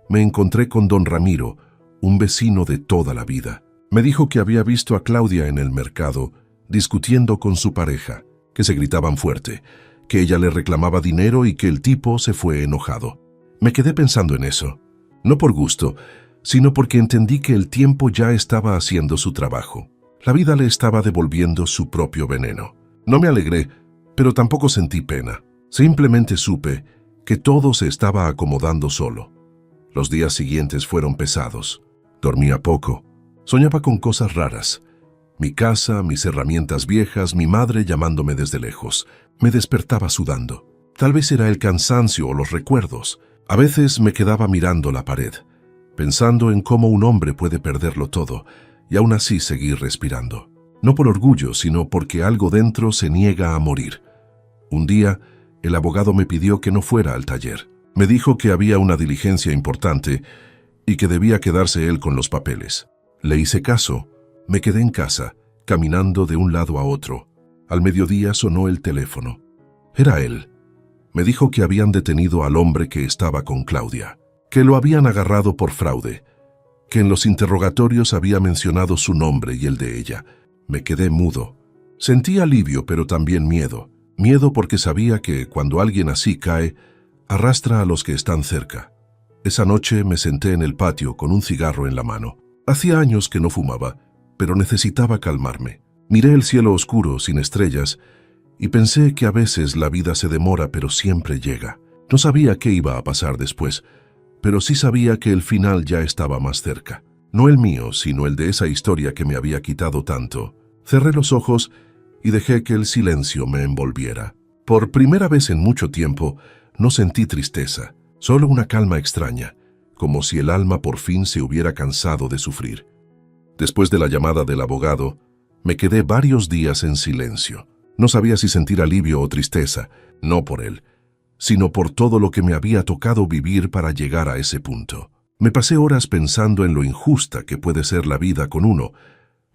me encontré con don Ramiro, un vecino de toda la vida. Me dijo que había visto a Claudia en el mercado discutiendo con su pareja, que se gritaban fuerte, que ella le reclamaba dinero y que el tipo se fue enojado. Me quedé pensando en eso, no por gusto, sino porque entendí que el tiempo ya estaba haciendo su trabajo. La vida le estaba devolviendo su propio veneno. No me alegré, pero tampoco sentí pena. Simplemente supe que todo se estaba acomodando solo. Los días siguientes fueron pesados. Dormía poco. Soñaba con cosas raras. Mi casa, mis herramientas viejas, mi madre llamándome desde lejos. Me despertaba sudando. Tal vez era el cansancio o los recuerdos. A veces me quedaba mirando la pared, pensando en cómo un hombre puede perderlo todo y aún así seguí respirando. No por orgullo, sino porque algo dentro se niega a morir. Un día, el abogado me pidió que no fuera al taller. Me dijo que había una diligencia importante y que debía quedarse él con los papeles. Le hice caso. Me quedé en casa, caminando de un lado a otro. Al mediodía sonó el teléfono. Era él. Me dijo que habían detenido al hombre que estaba con Claudia, que lo habían agarrado por fraude, que en los interrogatorios había mencionado su nombre y el de ella. Me quedé mudo. Sentí alivio, pero también miedo. Miedo porque sabía que cuando alguien así cae, arrastra a los que están cerca. Esa noche me senté en el patio con un cigarro en la mano. Hacía años que no fumaba, pero necesitaba calmarme. Miré el cielo oscuro, sin estrellas, y pensé que a veces la vida se demora, pero siempre llega. No sabía qué iba a pasar después, pero sí sabía que el final ya estaba más cerca. No el mío, sino el de esa historia que me había quitado tanto. Cerré los ojos y dejé que el silencio me envolviera. Por primera vez en mucho tiempo, no sentí tristeza, solo una calma extraña, como si el alma por fin se hubiera cansado de sufrir. Después de la llamada del abogado, me quedé varios días en silencio. No sabía si sentir alivio o tristeza, no por él, sino por todo lo que me había tocado vivir para llegar a ese punto. Me pasé horas pensando en lo injusta que puede ser la vida con uno,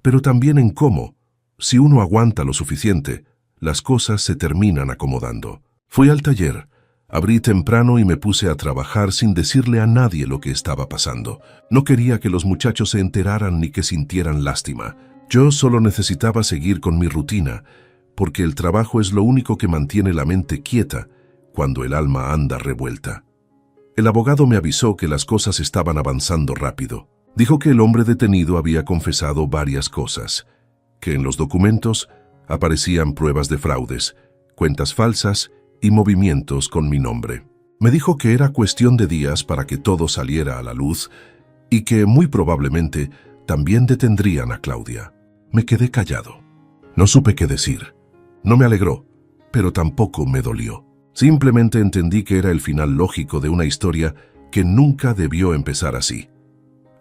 pero también en cómo, si uno aguanta lo suficiente, las cosas se terminan acomodando. Fui al taller, abrí temprano y me puse a trabajar sin decirle a nadie lo que estaba pasando. No quería que los muchachos se enteraran ni que sintieran lástima. Yo solo necesitaba seguir con mi rutina, porque el trabajo es lo único que mantiene la mente quieta cuando el alma anda revuelta. El abogado me avisó que las cosas estaban avanzando rápido. Dijo que el hombre detenido había confesado varias cosas, que en los documentos aparecían pruebas de fraudes, cuentas falsas y movimientos con mi nombre. Me dijo que era cuestión de días para que todo saliera a la luz y que muy probablemente también detendrían a Claudia. Me quedé callado. No supe qué decir. No me alegró, pero tampoco me dolió. Simplemente entendí que era el final lógico de una historia que nunca debió empezar así.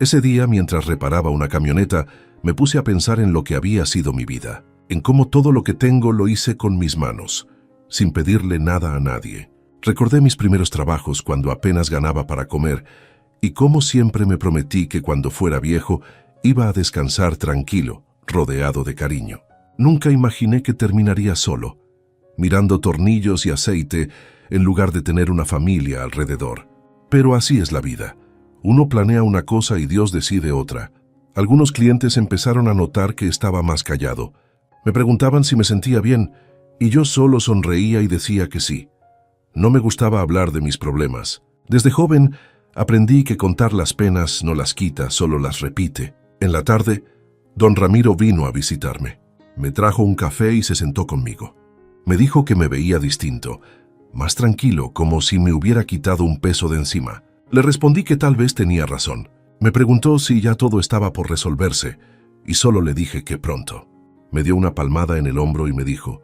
Ese día, mientras reparaba una camioneta, me puse a pensar en lo que había sido mi vida, en cómo todo lo que tengo lo hice con mis manos, sin pedirle nada a nadie. Recordé mis primeros trabajos cuando apenas ganaba para comer y cómo siempre me prometí que cuando fuera viejo iba a descansar tranquilo, rodeado de cariño. Nunca imaginé que terminaría solo, mirando tornillos y aceite en lugar de tener una familia alrededor. Pero así es la vida. Uno planea una cosa y Dios decide otra. Algunos clientes empezaron a notar que estaba más callado. Me preguntaban si me sentía bien, y yo solo sonreía y decía que sí. No me gustaba hablar de mis problemas. Desde joven aprendí que contar las penas no las quita, solo las repite. En la tarde, don Ramiro vino a visitarme. Me trajo un café y se sentó conmigo. Me dijo que me veía distinto, más tranquilo, como si me hubiera quitado un peso de encima. Le respondí que tal vez tenía razón. Me preguntó si ya todo estaba por resolverse, y solo le dije que pronto. Me dio una palmada en el hombro y me dijo: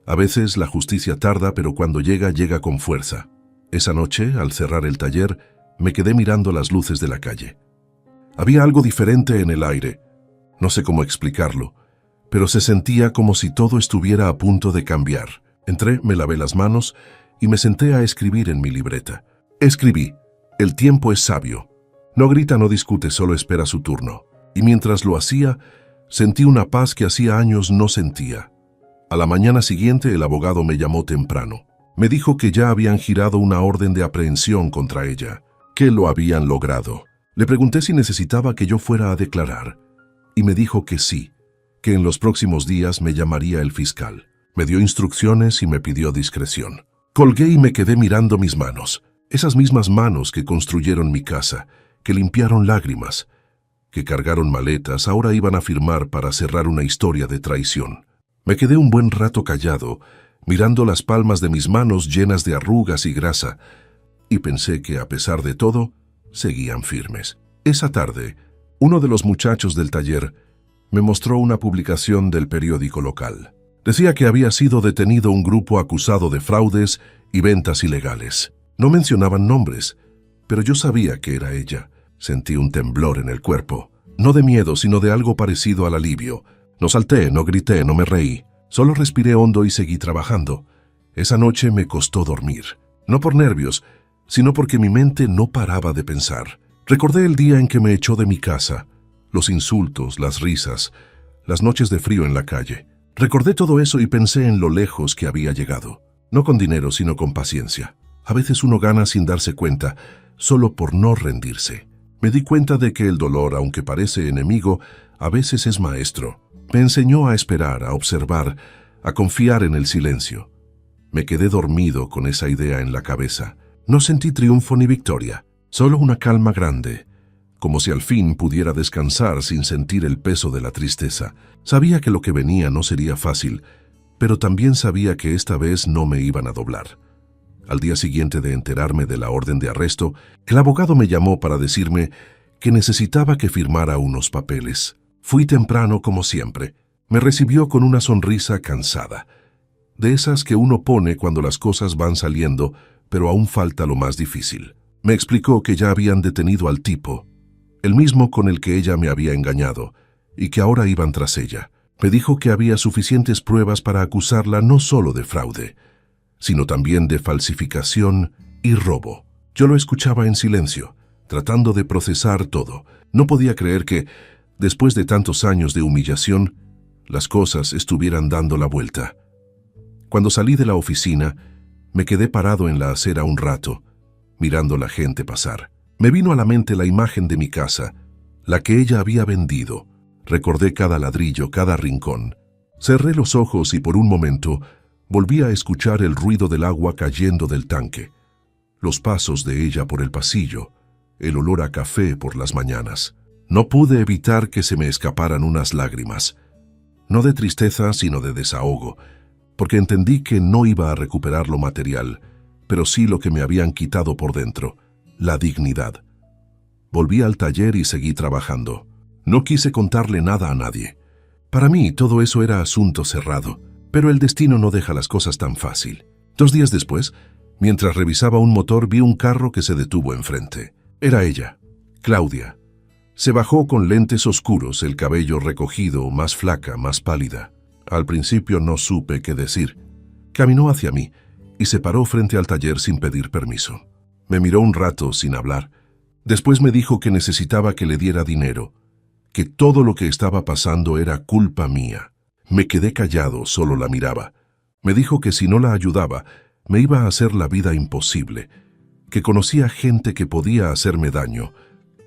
a veces la justicia tarda, pero cuando llega, llega con fuerza. Esa noche, al cerrar el taller, me quedé mirando las luces de la calle. Había algo diferente en el aire. No sé cómo explicarlo, pero se sentía como si todo estuviera a punto de cambiar. Entré, me lavé las manos y me senté a escribir en mi libreta. Escribí: el tiempo es sabio. No grita, no discute, solo espera su turno. Y mientras lo hacía, sentí una paz que hacía años no sentía. A la mañana siguiente el abogado me llamó temprano. Me dijo que ya habían girado una orden de aprehensión contra ella, que lo habían logrado. Le pregunté si necesitaba que yo fuera a declarar, y me dijo que sí, que en los próximos días me llamaría el fiscal. Me dio instrucciones y me pidió discreción. Colgué y me quedé mirando mis manos, esas mismas manos que construyeron mi casa, que limpiaron lágrimas, que cargaron maletas, ahora iban a firmar para cerrar una historia de traición. Me quedé un buen rato callado, mirando las palmas de mis manos llenas de arrugas y grasa, y pensé que a pesar de todo, seguían firmes. Esa tarde, uno de los muchachos del taller me mostró una publicación del periódico local. Decía que había sido detenido un grupo acusado de fraudes y ventas ilegales. No mencionaban nombres, pero yo sabía que era ella. Sentí un temblor en el cuerpo. No de miedo, sino de algo parecido al alivio. No salté, no grité, no me reí. Solo respiré hondo y seguí trabajando. Esa noche me costó dormir. No por nervios, sino porque mi mente no paraba de pensar. Recordé el día en que me echó de mi casa, los insultos, las risas, las noches de frío en la calle. Recordé todo eso y pensé en lo lejos que había llegado. No con dinero, sino con paciencia. A veces uno gana sin darse cuenta, solo por no rendirse. Me di cuenta de que el dolor, aunque parece enemigo, a veces es maestro. Me enseñó a esperar, a observar, a confiar en el silencio. Me quedé dormido con esa idea en la cabeza. No sentí triunfo ni victoria, solo una calma grande, como si al fin pudiera descansar sin sentir el peso de la tristeza. Sabía que lo que venía no sería fácil, pero también sabía que esta vez no me iban a doblar. Al día siguiente de enterarme de la orden de arresto, el abogado me llamó para decirme que necesitaba que firmara unos papeles. Fui temprano como siempre. Me recibió con una sonrisa cansada, de esas que uno pone cuando las cosas van saliendo, pero aún falta lo más difícil. Me explicó que ya habían detenido al tipo, el mismo con el que ella me había engañado, y que ahora iban tras ella. Me dijo que había suficientes pruebas para acusarla no solo de fraude, sino también de falsificación y robo. Yo lo escuchaba en silencio, tratando de procesar todo. No podía creer que, después de tantos años de humillación, las cosas estuvieran dando la vuelta. Cuando salí de la oficina, me quedé parado en la acera un rato, mirando la gente pasar. Me vino a la mente la imagen de mi casa, la que ella había vendido. Recordé cada ladrillo, cada rincón. Cerré los ojos y por un momento volví a escuchar el ruido del agua cayendo del tanque, los pasos de ella por el pasillo, el olor a café por las mañanas. No pude evitar que se me escaparan unas lágrimas, no de tristeza sino de desahogo, porque entendí que no iba a recuperar lo material, pero sí lo que me habían quitado por dentro, la dignidad. Volví al taller y seguí trabajando. No quise contarle nada a nadie. Para mí todo eso era asunto cerrado, pero el destino no deja las cosas tan fácil. 2 días después, mientras revisaba un motor, vi un carro que se detuvo enfrente. Era ella, Claudia. Se bajó con lentes oscuros, el cabello recogido, más flaca, más pálida. Al principio no supe qué decir. Caminó hacia mí y se paró frente al taller sin pedir permiso. Me miró un rato sin hablar. Después me dijo que necesitaba que le diera dinero, que todo lo que estaba pasando era culpa mía. Me quedé callado, solo la miraba. Me dijo que si no la ayudaba, me iba a hacer la vida imposible, que conocía gente que podía hacerme daño.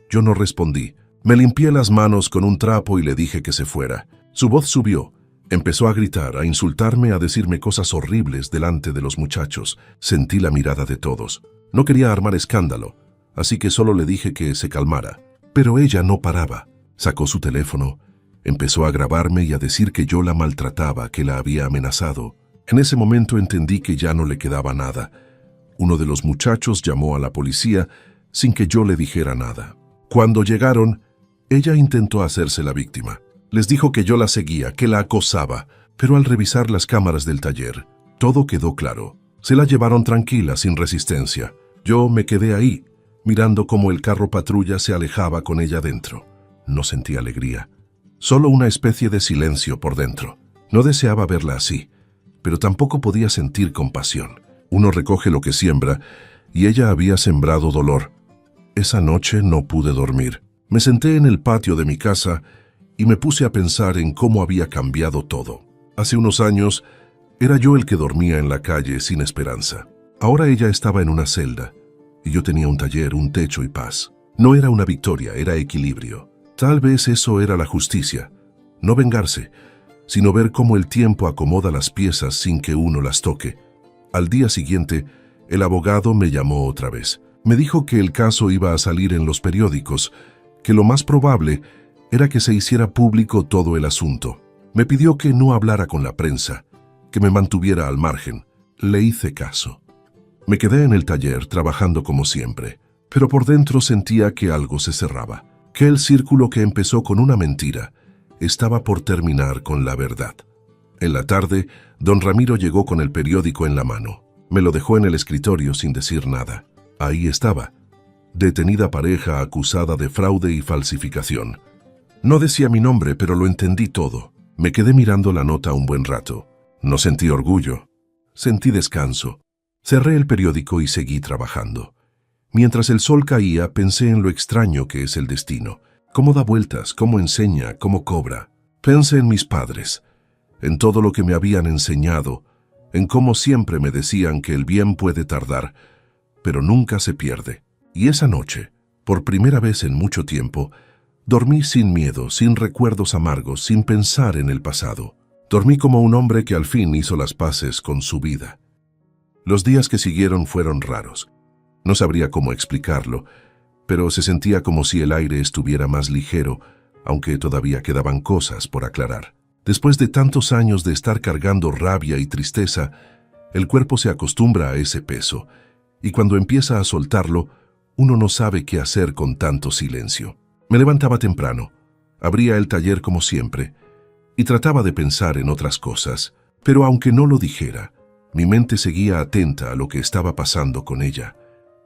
Yo no respondí. Me limpié las manos con un trapo y le dije que se fuera. Su voz subió. Empezó a gritar, a insultarme, a decirme cosas horribles delante de los muchachos. Sentí la mirada de todos. No quería armar escándalo, así que solo le dije que se calmara. Pero ella no paraba. Sacó su teléfono, empezó a grabarme y a decir que yo la maltrataba, que la había amenazado. En ese momento entendí que ya no le quedaba nada. Uno de los muchachos llamó a la policía sin que yo le dijera nada. Cuando llegaron, ella intentó hacerse la víctima. Les dijo que yo la seguía, que la acosaba, pero al revisar las cámaras del taller, todo quedó claro. Se la llevaron tranquila, sin resistencia. Yo me quedé ahí, mirando cómo el carro patrulla se alejaba con ella dentro. No sentí alegría, solo una especie de silencio por dentro. No deseaba verla así, pero tampoco podía sentir compasión. Uno recoge lo que siembra, y ella había sembrado dolor. Esa noche no pude dormir. Me senté en el patio de mi casa y me puse a pensar en cómo había cambiado todo. Hace unos años, era yo el que dormía en la calle sin esperanza. Ahora ella estaba en una celda, y yo tenía un taller, un techo y paz. No era una victoria, era equilibrio. Tal vez eso era la justicia. No vengarse, sino ver cómo el tiempo acomoda las piezas sin que uno las toque. Al día siguiente, el abogado me llamó otra vez. Me dijo que el caso iba a salir en los periódicos, que lo más probable era que se hiciera público todo el asunto. Me pidió que no hablara con la prensa, que me mantuviera al margen. Le hice caso. Me quedé en el taller trabajando como siempre, pero por dentro sentía que algo se cerraba, que el círculo que empezó con una mentira estaba por terminar con la verdad. En la tarde, don Ramiro llegó con el periódico en la mano. Me lo dejó en el escritorio sin decir nada. Ahí estaba, detenida pareja acusada de fraude y falsificación. No decía mi nombre, pero lo entendí todo. Me quedé mirando la nota un buen rato. No sentí orgullo, sentí descanso. Cerré el periódico y seguí trabajando. Mientras el sol caía, pensé en lo extraño que es el destino. Cómo da vueltas, cómo enseña, cómo cobra. Pensé en mis padres, en todo lo que me habían enseñado, en cómo siempre me decían que el bien puede tardar, pero nunca se pierde. Y esa noche, por primera vez en mucho tiempo, dormí sin miedo, sin recuerdos amargos, sin pensar en el pasado. Dormí como un hombre que al fin hizo las paces con su vida. Los días que siguieron fueron raros. No sabría cómo explicarlo, pero se sentía como si el aire estuviera más ligero, aunque todavía quedaban cosas por aclarar. Después de tantos años de estar cargando rabia y tristeza, el cuerpo se acostumbra a ese peso, y cuando empieza a soltarlo, uno no sabe qué hacer con tanto silencio. Me levantaba temprano, abría el taller como siempre, y trataba de pensar en otras cosas, pero aunque no lo dijera, mi mente seguía atenta a lo que estaba pasando con ella.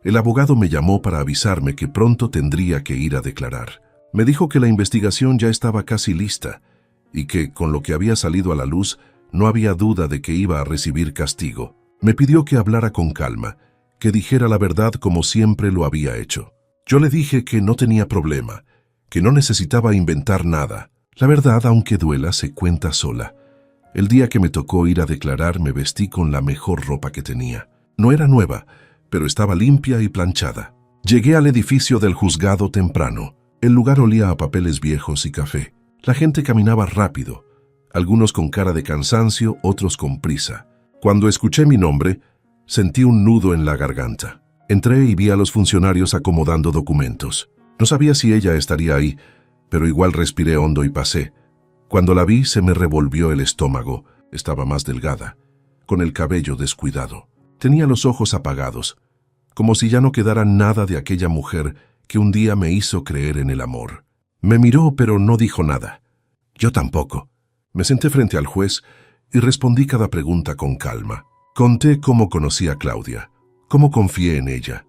El abogado me llamó para avisarme que pronto tendría que ir a declarar. Me dijo que la investigación ya estaba casi lista y que, con lo que había salido a la luz, no había duda de que iba a recibir castigo. Me pidió que hablara con calma, que dijera la verdad como siempre lo había hecho. Yo le dije que no tenía problema, que no necesitaba inventar nada. La verdad, aunque duela, se cuenta sola. El día que me tocó ir a declarar me vestí con la mejor ropa que tenía. No era nueva, pero estaba limpia y planchada. Llegué al edificio del juzgado temprano. El lugar olía a papeles viejos y café. La gente caminaba rápido, algunos con cara de cansancio, otros con prisa. Cuando escuché mi nombre, sentí un nudo en la garganta. Entré y vi a los funcionarios acomodando documentos. No sabía si ella estaría ahí, pero igual respiré hondo y pasé. Cuando la vi, se me revolvió el estómago. Estaba más delgada, con el cabello descuidado. Tenía los ojos apagados, como si ya no quedara nada de aquella mujer que un día me hizo creer en el amor. Me miró, pero no dijo nada. Yo tampoco. Me senté frente al juez y respondí cada pregunta con calma. Conté cómo conocí a Claudia, cómo confié en ella,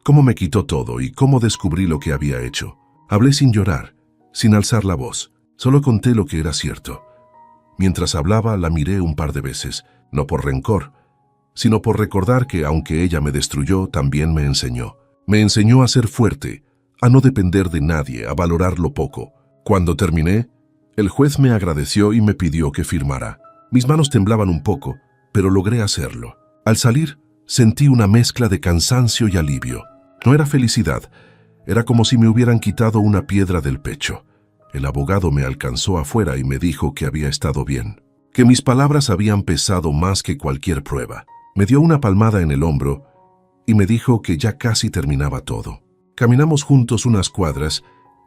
cómo me quitó todo y cómo descubrí lo que había hecho. Hablé sin llorar, sin alzar la voz. Solo conté lo que era cierto. Mientras hablaba, la miré un par de veces, no por rencor, sino por recordar que, aunque ella me destruyó, también me enseñó. Me enseñó a ser fuerte, a no depender de nadie, a valorar lo poco. Cuando terminé, el juez me agradeció y me pidió que firmara. Mis manos temblaban un poco, pero logré hacerlo. Al salir, sentí una mezcla de cansancio y alivio. No era felicidad, era como si me hubieran quitado una piedra del pecho. El abogado me alcanzó afuera y me dijo que había estado bien, que mis palabras habían pesado más que cualquier prueba. Me dio una palmada en el hombro y me dijo que ya casi terminaba todo. Caminamos juntos unas cuadras,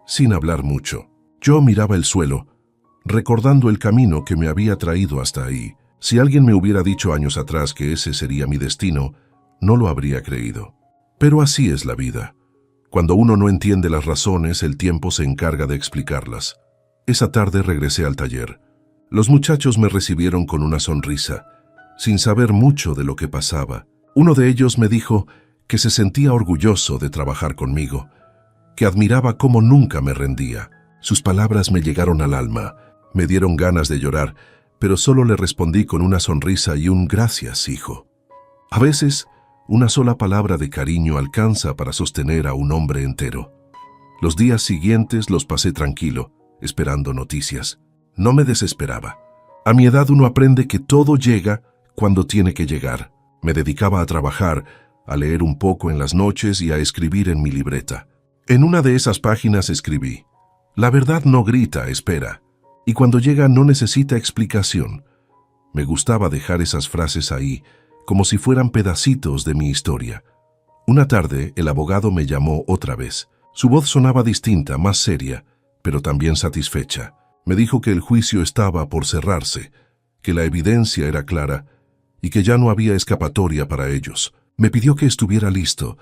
sin hablar mucho. Yo miraba el suelo, recordando el camino que me había traído hasta ahí. Si alguien me hubiera dicho años atrás que ese sería mi destino, no lo habría creído. Pero así es la vida. Cuando uno no entiende las razones, el tiempo se encarga de explicarlas. Esa tarde regresé al taller. Los muchachos me recibieron con una sonrisa, sin saber mucho de lo que pasaba. Uno de ellos me dijo que se sentía orgulloso de trabajar conmigo, que admiraba cómo nunca me rendía. Sus palabras me llegaron al alma, me dieron ganas de llorar, pero solo le respondí con una sonrisa y un gracias, hijo. A veces, una sola palabra de cariño alcanza para sostener a un hombre entero. Los días siguientes los pasé tranquilo, esperando noticias. No me desesperaba. A mi edad uno aprende que todo llega cuando tiene que llegar. Me dedicaba a trabajar, a leer un poco en las noches y a escribir en mi libreta. En una de esas páginas escribí: la verdad no grita, espera, y cuando llega no necesita explicación. Me gustaba dejar esas frases ahí, como si fueran pedacitos de mi historia. Una tarde, el abogado me llamó otra vez. Su voz sonaba distinta, más seria, pero también satisfecha. Me dijo que el juicio estaba por cerrarse, que la evidencia era clara y que ya no había escapatoria para ellos. Me pidió que estuviera listo,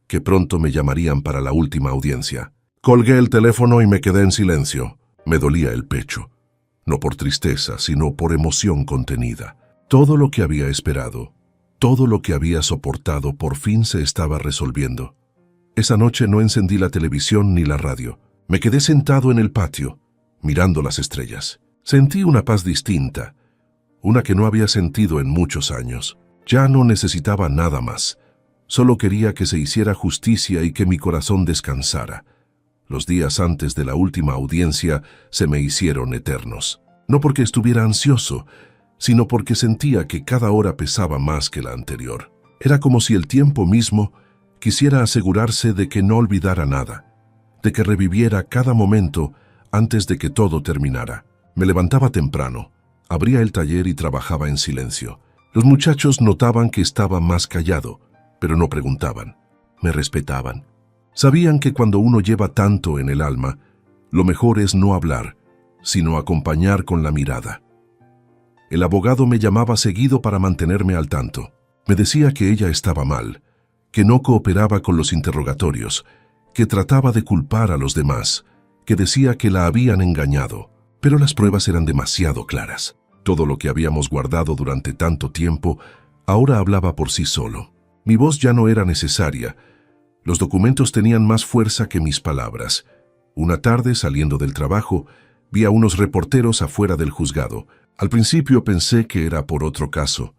que pronto me llamarían para la última audiencia. Colgué el teléfono y me quedé en silencio. Me dolía el pecho, no por tristeza, sino por emoción contenida. Todo lo que había esperado, todo lo que había soportado, por fin se estaba resolviendo. Esa noche no encendí la televisión ni la radio. Me quedé sentado en el patio, mirando las estrellas. Sentí una paz distinta, una que no había sentido en muchos años. Ya no necesitaba nada más. Solo quería que se hiciera justicia y que mi corazón descansara. Los días antes de la última audiencia se me hicieron eternos. No porque estuviera ansioso, sino porque sentía que cada hora pesaba más que la anterior. Era como si el tiempo mismo quisiera asegurarse de que no olvidara nada, de que reviviera cada momento antes de que todo terminara. Me levantaba temprano, abría el taller y trabajaba en silencio. Los muchachos notaban que estaba más callado, pero no preguntaban. Me respetaban. Sabían que cuando uno lleva tanto en el alma, lo mejor es no hablar, sino acompañar con la mirada. El abogado me llamaba seguido para mantenerme al tanto. Me decía que ella estaba mal, que no cooperaba con los interrogatorios, que trataba de culpar a los demás, que decía que la habían engañado, pero las pruebas eran demasiado claras. Todo lo que habíamos guardado durante tanto tiempo ahora hablaba por sí solo. Mi voz ya no era necesaria. Los documentos tenían más fuerza que mis palabras. Una tarde, saliendo del trabajo, vi a unos reporteros afuera del juzgado. Al principio pensé que era por otro caso,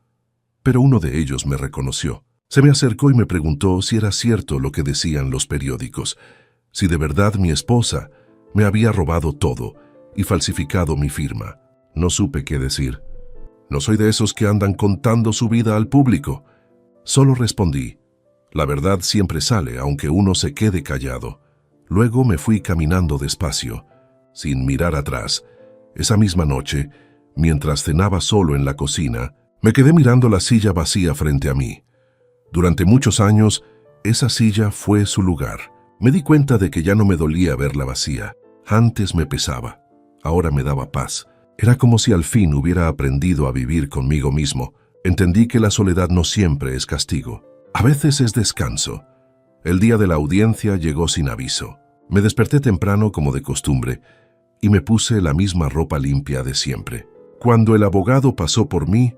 pero uno de ellos me reconoció. Se me acercó y me preguntó si era cierto lo que decían los periódicos, si de verdad mi esposa me había robado todo y falsificado mi firma. No supe qué decir. No soy de esos que andan contando su vida al público. Solo respondí: la verdad siempre sale, aunque uno se quede callado. Luego me fui caminando despacio, sin mirar atrás. Esa misma noche, mientras cenaba solo en la cocina, me quedé mirando la silla vacía frente a mí. Durante muchos años, esa silla fue su lugar. Me di cuenta de que ya no me dolía verla vacía. Antes me pesaba, ahora me daba paz. Era como si al fin hubiera aprendido a vivir conmigo mismo. Entendí que la soledad no siempre es castigo. A veces es descanso. El día de la audiencia llegó sin aviso. Me desperté temprano como de costumbre y me puse la misma ropa limpia de siempre. Cuando el abogado pasó por mí,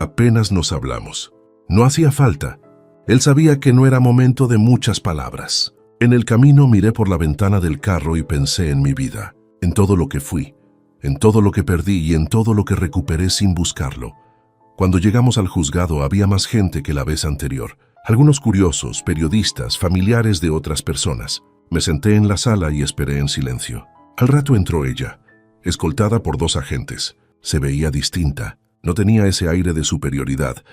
apenas nos hablamos. No hacía falta. Él sabía que no era momento de muchas palabras. En el camino miré por la ventana del carro y pensé en mi vida, en todo lo que fui, en todo lo que perdí y en todo lo que recuperé sin buscarlo. Cuando llegamos al juzgado había más gente que la vez anterior. Algunos curiosos, periodistas, familiares de otras personas. Me senté en la sala y esperé en silencio. Al rato entró ella, escoltada por 2 agentes. Se veía distinta. No tenía ese aire de superioridad,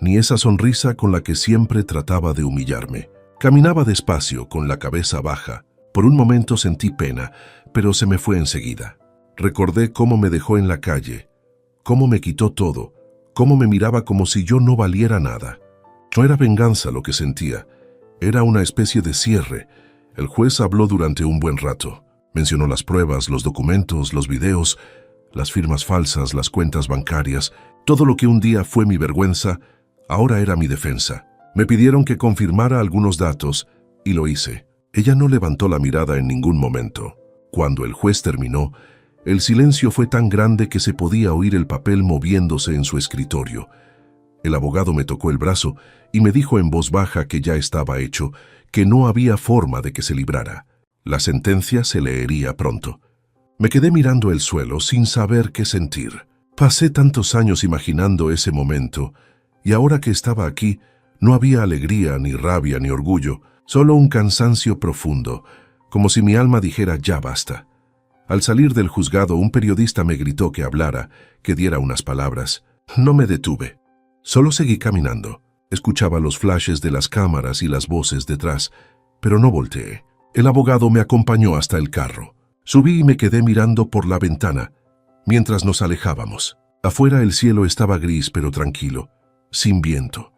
ni esa sonrisa con la que siempre trataba de humillarme. Caminaba despacio, con la cabeza baja. Por un momento sentí pena, pero se me fue enseguida. Recordé cómo me dejó en la calle, cómo me quitó todo, cómo me miraba como si yo no valiera nada. No era venganza lo que sentía, era una especie de cierre. El juez habló durante un buen rato. Mencionó las pruebas, los documentos, los videos, las firmas falsas, las cuentas bancarias. Todo lo que un día fue mi vergüenza, ahora era mi defensa. Me pidieron que confirmara algunos datos y lo hice. Ella no levantó la mirada en ningún momento. Cuando el juez terminó, el silencio fue tan grande que se podía oír el papel moviéndose en su escritorio. El abogado me tocó el brazo y me dijo en voz baja que ya estaba hecho, que no había forma de que se librara. La sentencia se leería pronto. Me quedé mirando el suelo sin saber qué sentir. Pasé tantos años imaginando ese momento, y ahora que estaba aquí, no había alegría, ni rabia, ni orgullo, solo un cansancio profundo, como si mi alma dijera ya basta. Al salir del juzgado, un periodista me gritó que hablara, que diera unas palabras. No me detuve. Solo seguí caminando. Escuchaba los flashes de las cámaras y las voces detrás, pero no volteé. El abogado me acompañó hasta el carro. Subí y me quedé mirando por la ventana, mientras nos alejábamos. Afuera el cielo estaba gris pero tranquilo, sin viento.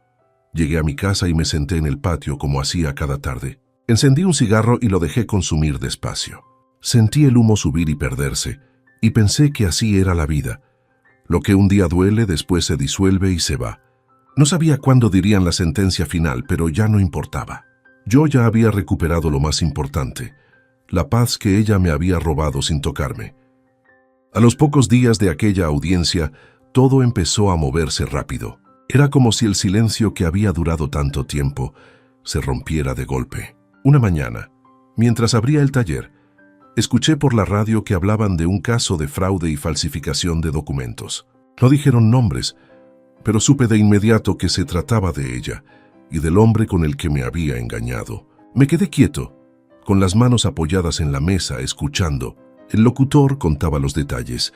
Llegué a mi casa y me senté en el patio como hacía cada tarde. Encendí un cigarro y lo dejé consumir despacio. Sentí el humo subir y perderse, y pensé que así era la vida. Lo que un día duele, después se disuelve y se va. No sabía cuándo dirían la sentencia final, pero ya no importaba. Yo ya había recuperado lo más importante, la paz que ella me había robado sin tocarme. A los pocos días de aquella audiencia, todo empezó a moverse rápido. Era como si el silencio que había durado tanto tiempo se rompiera de golpe. Una mañana, mientras abría el taller, Escuché por la radio que hablaban de un caso de fraude y falsificación de documentos. No dijeron nombres, pero supe de inmediato que se trataba de ella y del hombre con el que me había engañado. Me quedé quieto, con las manos apoyadas en la mesa, escuchando. El locutor contaba los detalles,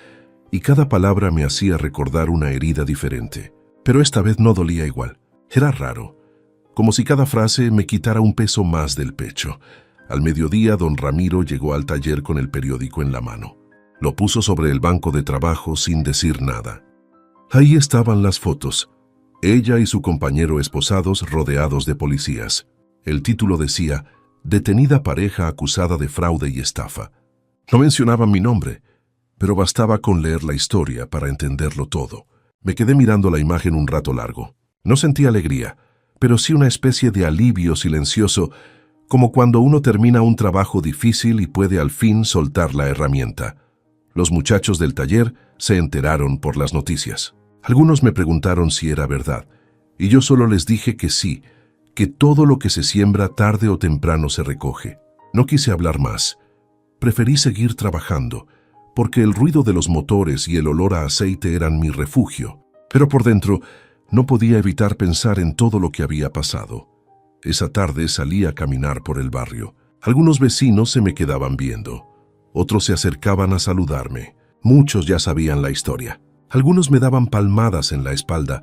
y cada palabra me hacía recordar una herida diferente. Pero esta vez no dolía igual. Era raro, como si cada frase me quitara un peso más del pecho. Al mediodía, don Ramiro llegó al taller con el periódico en la mano. Lo puso sobre el banco de trabajo sin decir nada. Ahí estaban las fotos. Ella y su compañero esposados rodeados de policías. El título decía, «Detenida pareja acusada de fraude y estafa». No mencionaban mi nombre, pero bastaba con leer la historia para entenderlo todo. Me quedé mirando la imagen un rato largo. No sentí alegría, pero sí una especie de alivio silencioso, como cuando uno termina un trabajo difícil y puede al fin soltar la herramienta. Los muchachos del taller se enteraron por las noticias. Algunos me preguntaron si era verdad, y yo solo les dije que sí, que todo lo que se siembra tarde o temprano se recoge. No quise hablar más. Preferí seguir trabajando, porque el ruido de los motores y el olor a aceite eran mi refugio. Pero por dentro no podía evitar pensar en todo lo que había pasado. Esa tarde salí a caminar por el barrio. Algunos vecinos se me quedaban viendo. Otros se acercaban a saludarme. Muchos ya sabían la historia. Algunos me daban palmadas en la espalda.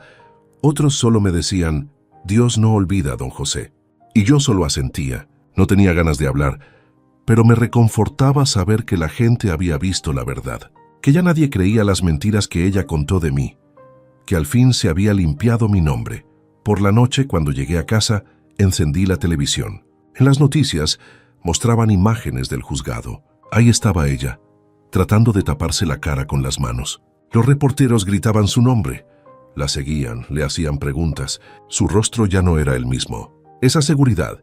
Otros solo me decían, «Dios no olvida a don José». Y yo solo asentía. No tenía ganas de hablar, pero me reconfortaba saber que la gente había visto la verdad, que ya nadie creía las mentiras que ella contó de mí, que al fin se había limpiado mi nombre. Por la noche, cuando llegué a casa, encendí la televisión. En las noticias mostraban imágenes del juzgado. Ahí estaba ella, tratando de taparse la cara con las manos. Los reporteros gritaban su nombre. La seguían, le hacían preguntas. Su rostro ya no era el mismo. Esa seguridad,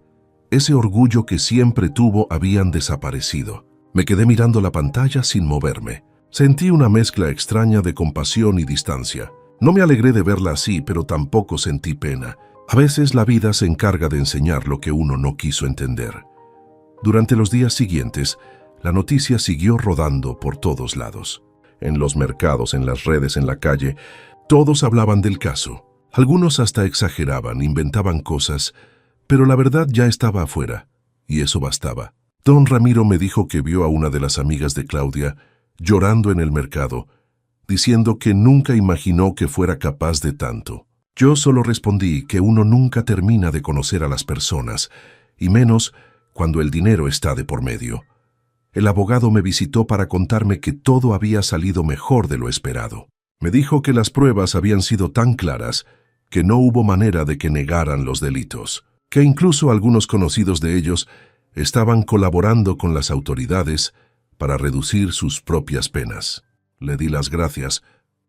ese orgullo que siempre tuvo habían desaparecido. Me quedé mirando la pantalla sin moverme. Sentí una mezcla extraña de compasión y distancia. No me alegré de verla así, pero tampoco sentí pena. A veces la vida se encarga de enseñar lo que uno no quiso entender. Durante los días siguientes, la noticia siguió rodando por todos lados. En los mercados, en las redes, en la calle, todos hablaban del caso. Algunos hasta exageraban, inventaban cosas, pero la verdad ya estaba afuera, y eso bastaba. Don Ramiro me dijo que vio a una de las amigas de Claudia llorando en el mercado, diciendo que nunca imaginó que fuera capaz de tanto. Yo solo respondí que uno nunca termina de conocer a las personas, y menos cuando el dinero está de por medio. El abogado me visitó para contarme que todo había salido mejor de lo esperado. Me dijo que las pruebas habían sido tan claras que no hubo manera de que negaran los delitos, que incluso algunos conocidos de ellos estaban colaborando con las autoridades para reducir sus propias penas. Le di las gracias.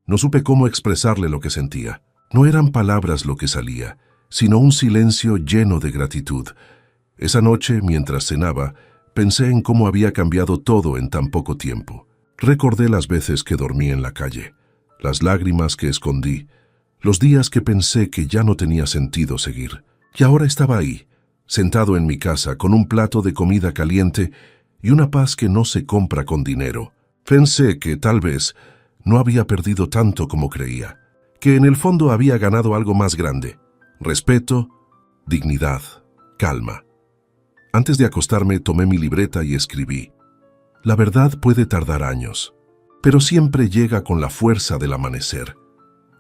No supe cómo expresarle lo que sentía. No eran palabras lo que salía, sino un silencio lleno de gratitud. Esa noche, mientras cenaba, pensé en cómo había cambiado todo en tan poco tiempo. Recordé las veces que dormí en la calle, las lágrimas que escondí, los días que pensé que ya no tenía sentido seguir. Y ahora estaba ahí, sentado en mi casa, con un plato de comida caliente y una paz que no se compra con dinero. Pensé que, tal vez, no había perdido tanto como creía, que en el fondo había ganado algo más grande: respeto, dignidad, calma. Antes de acostarme, tomé mi libreta y escribí: la verdad puede tardar años, pero siempre llega con la fuerza del amanecer.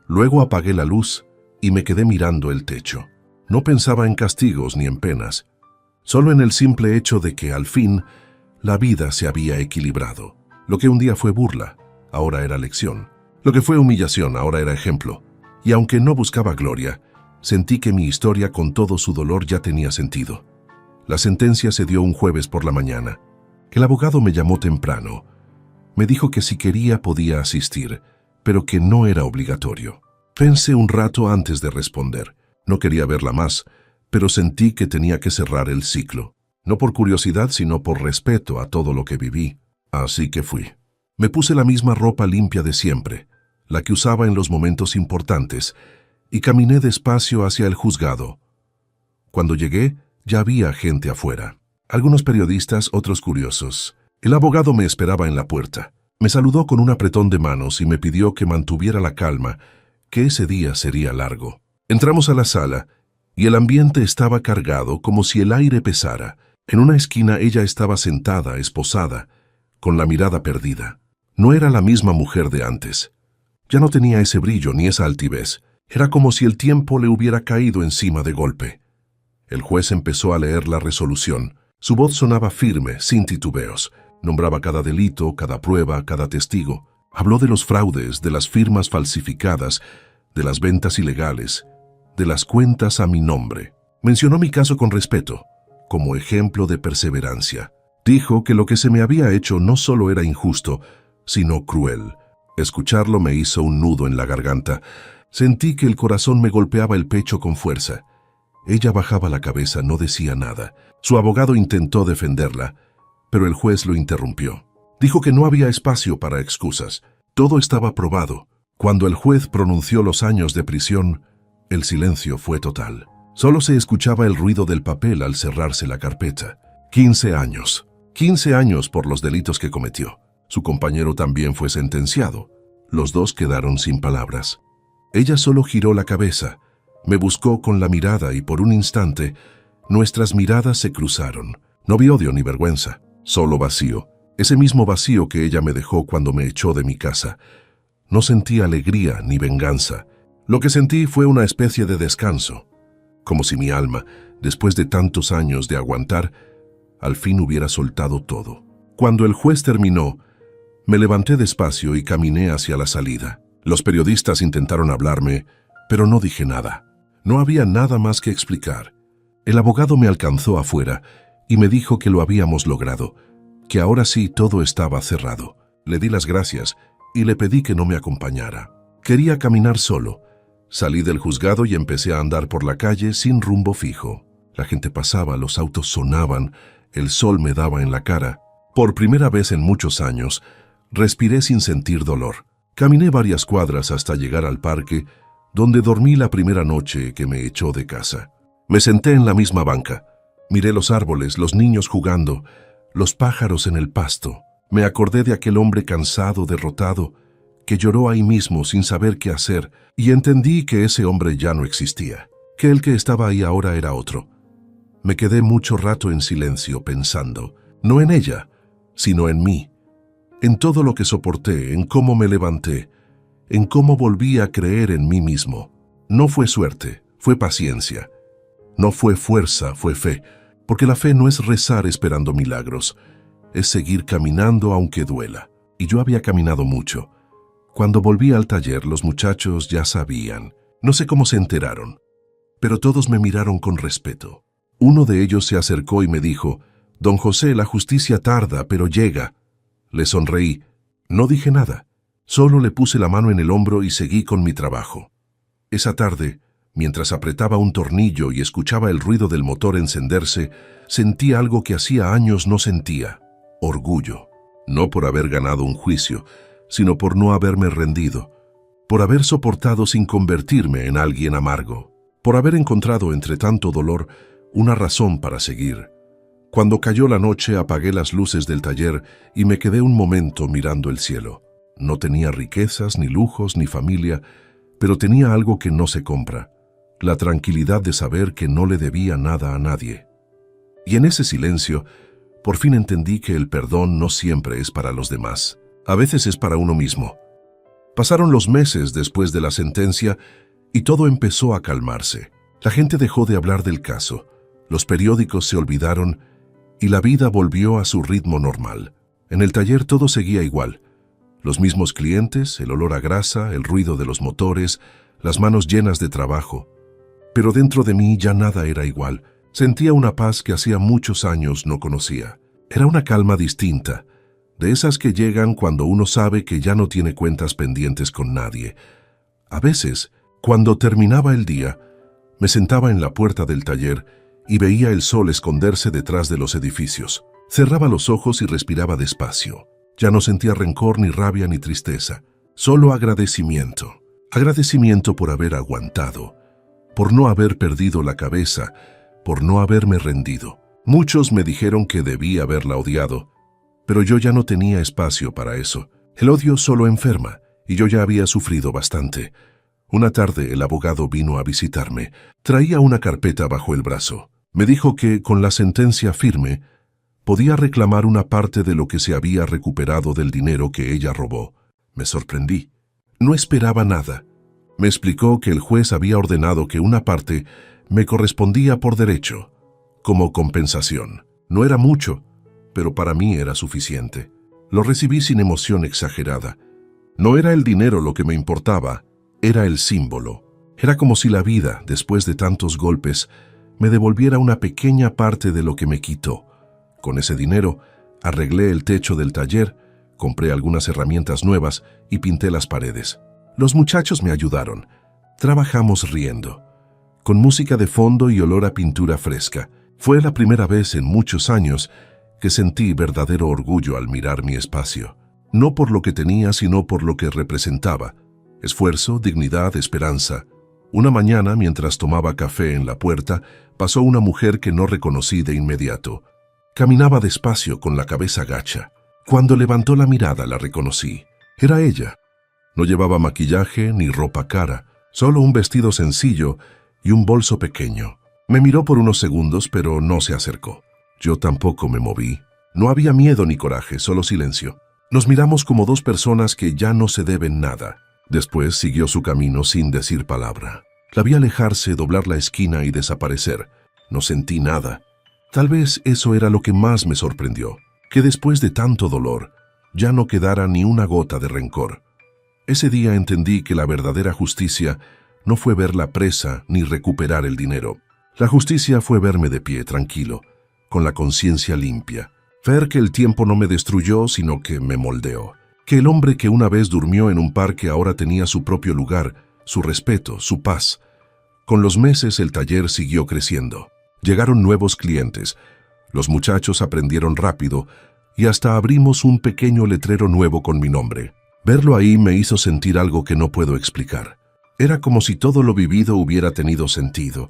Luego apagué la luz y me quedé mirando el techo. No pensaba en castigos ni en penas, solo en el simple hecho de que, al fin, la vida se había equilibrado. Lo que un día fue burla, ahora era lección. Lo que fue humillación, ahora era ejemplo. Y aunque no buscaba gloria, sentí que mi historia con todo su dolor ya tenía sentido. La sentencia se dio un jueves por la mañana. El abogado me llamó temprano. Me dijo que si quería podía asistir, pero que no era obligatorio. Pensé un rato antes de responder. No quería verla más, pero sentí que tenía que cerrar el ciclo. No por curiosidad, sino por respeto a todo lo que viví. Así que fui. Me puse la misma ropa limpia de siempre, la que usaba en los momentos importantes, y caminé despacio hacia el juzgado. Cuando llegué, ya había gente afuera. Algunos periodistas, otros curiosos. El abogado me esperaba en la puerta. Me saludó con un apretón de manos y me pidió que mantuviera la calma, que ese día sería largo. Entramos a la sala y el ambiente estaba cargado como si el aire pesara. En una esquina ella estaba sentada, esposada, con la mirada perdida. No era la misma mujer de antes. Ya no tenía ese brillo ni esa altivez. Era como si el tiempo le hubiera caído encima de golpe. El juez empezó a leer la resolución. Su voz sonaba firme, sin titubeos. Nombraba cada delito, cada prueba, cada testigo. Habló de los fraudes, de las firmas falsificadas, de las ventas ilegales, de las cuentas a mi nombre. Mencionó mi caso con respeto, como ejemplo de perseverancia. Dijo que lo que se me había hecho no solo era injusto, sino cruel. Escucharlo me hizo un nudo en la garganta. Sentí que el corazón me golpeaba el pecho con fuerza. Ella bajaba la cabeza, no decía nada. Su abogado intentó defenderla, pero el juez lo interrumpió. Dijo que no había espacio para excusas. Todo estaba probado. Cuando el juez pronunció los años de prisión, el silencio fue total. Solo se escuchaba el ruido del papel al cerrarse la carpeta. 15 años. 15 años por los delitos que cometió. Su compañero también fue sentenciado. Los dos quedaron sin palabras. Ella solo giró la cabeza, me buscó con la mirada y por un instante nuestras miradas se cruzaron. No vi odio ni vergüenza, solo vacío. Ese mismo vacío que ella me dejó cuando me echó de mi casa. No sentí alegría ni venganza. Lo que sentí fue una especie de descanso, como si mi alma, después de tantos años de aguantar, al fin hubiera soltado todo. Cuando el juez terminó, me levanté despacio y caminé hacia la salida. Los periodistas intentaron hablarme, pero no dije nada. No había nada más que explicar. El abogado me alcanzó afuera y me dijo que lo habíamos logrado, que ahora sí todo estaba cerrado. Le di las gracias y le pedí que no me acompañara. Quería caminar solo. Salí del juzgado y empecé a andar por la calle sin rumbo fijo. La gente pasaba, los autos sonaban, el sol me daba en la cara. Por primera vez en muchos años, respiré sin sentir dolor. Caminé varias cuadras hasta llegar al parque, donde dormí la primera noche que me echó de casa. Me senté en la misma banca. Miré los árboles, los niños jugando, los pájaros en el pasto. Me acordé de aquel hombre cansado, derrotado, que lloró ahí mismo sin saber qué hacer, y entendí que ese hombre ya no existía, que el que estaba ahí ahora era otro. Me quedé mucho rato en silencio pensando, no en ella, sino en mí, en todo lo que soporté, en cómo me levanté, en cómo volví a creer en mí mismo. No fue suerte, fue paciencia. No fue fuerza, fue fe, porque la fe no es rezar esperando milagros, es seguir caminando aunque duela. Y yo había caminado mucho. Cuando volví al taller, los muchachos ya sabían. No sé cómo se enteraron, pero todos me miraron con respeto. Uno de ellos se acercó y me dijo, «Don José, la justicia tarda, pero llega». Le sonreí. No dije nada. Solo le puse la mano en el hombro y seguí con mi trabajo. Esa tarde, mientras apretaba un tornillo y escuchaba el ruido del motor encenderse, sentí algo que hacía años no sentía: orgullo. No por haber ganado un juicio, sino por no haberme rendido, por haber soportado sin convertirme en alguien amargo, por haber encontrado entre tanto dolor una razón para seguir. Cuando cayó la noche apagué las luces del taller y me quedé un momento mirando el cielo. No tenía riquezas, ni lujos, ni familia, pero tenía algo que no se compra: la tranquilidad de saber que no le debía nada a nadie. Y en ese silencio, por fin entendí que el perdón no siempre es para los demás, a veces es para uno mismo. Pasaron los meses después de la sentencia y todo empezó a calmarse. La gente dejó de hablar del caso, los periódicos se olvidaron y la vida volvió a su ritmo normal. En el taller todo seguía igual. Los mismos clientes, el olor a grasa, el ruido de los motores, las manos llenas de trabajo. Pero dentro de mí ya nada era igual. Sentía una paz que hacía muchos años no conocía. Era una calma distinta, de esas que llegan cuando uno sabe que ya no tiene cuentas pendientes con nadie. A veces, cuando terminaba el día, me sentaba en la puerta del taller y veía el sol esconderse detrás de los edificios. Cerraba los ojos y respiraba despacio. Ya no sentía rencor, ni rabia, ni tristeza. Solo agradecimiento. Agradecimiento por haber aguantado, por no haber perdido la cabeza, por no haberme rendido. Muchos me dijeron que debí haberla odiado, Pero yo ya no tenía espacio para eso. El odio solo enferma, y yo ya había sufrido bastante. Una tarde el abogado vino a visitarme. Traía una carpeta bajo el brazo. Me dijo que, con la sentencia firme, podía reclamar una parte de lo que se había recuperado del dinero que ella robó. Me sorprendí. No esperaba nada. Me explicó que el juez había ordenado que una parte me correspondía por derecho, como compensación. No era mucho, pero para mí era suficiente. Lo recibí sin emoción exagerada. No era el dinero lo que me importaba, era el símbolo. Era como si la vida, después de tantos golpes, me devolviera una pequeña parte de lo que me quitó. Con ese dinero, arreglé el techo del taller, compré algunas herramientas nuevas y pinté las paredes. Los muchachos me ayudaron. Trabajamos riendo, con música de fondo y olor a pintura fresca. Fue la primera vez en muchos años que sentí verdadero orgullo al mirar mi espacio. No por lo que tenía, sino por lo que representaba. Esfuerzo, dignidad, esperanza. Una mañana, mientras tomaba café en la puerta, pasó una mujer que no reconocí de inmediato. Caminaba despacio con la cabeza gacha. Cuando levantó la mirada la reconocí. Era ella. No llevaba maquillaje ni ropa cara, solo un vestido sencillo y un bolso pequeño. Me miró por unos segundos, pero no se acercó. Yo tampoco me moví. No había miedo ni coraje, solo silencio. Nos miramos como dos personas que ya no se deben nada. Después siguió su camino sin decir palabra. La vi alejarse, doblar la esquina y desaparecer. No sentí nada. Tal vez eso era lo que más me sorprendió, que después de tanto dolor, ya no quedara ni una gota de rencor. Ese día entendí que la verdadera justicia no fue verla presa ni recuperar el dinero. La justicia fue verme de pie, tranquilo, con la conciencia limpia. Ver que el tiempo no me destruyó, sino que me moldeó. Que el hombre que una vez durmió en un parque ahora tenía su propio lugar, su respeto, su paz. Con los meses el taller siguió creciendo. Llegaron nuevos clientes. Los muchachos aprendieron rápido y hasta abrimos un pequeño letrero nuevo con mi nombre. Verlo ahí me hizo sentir algo que no puedo explicar. Era como si todo lo vivido hubiera tenido sentido,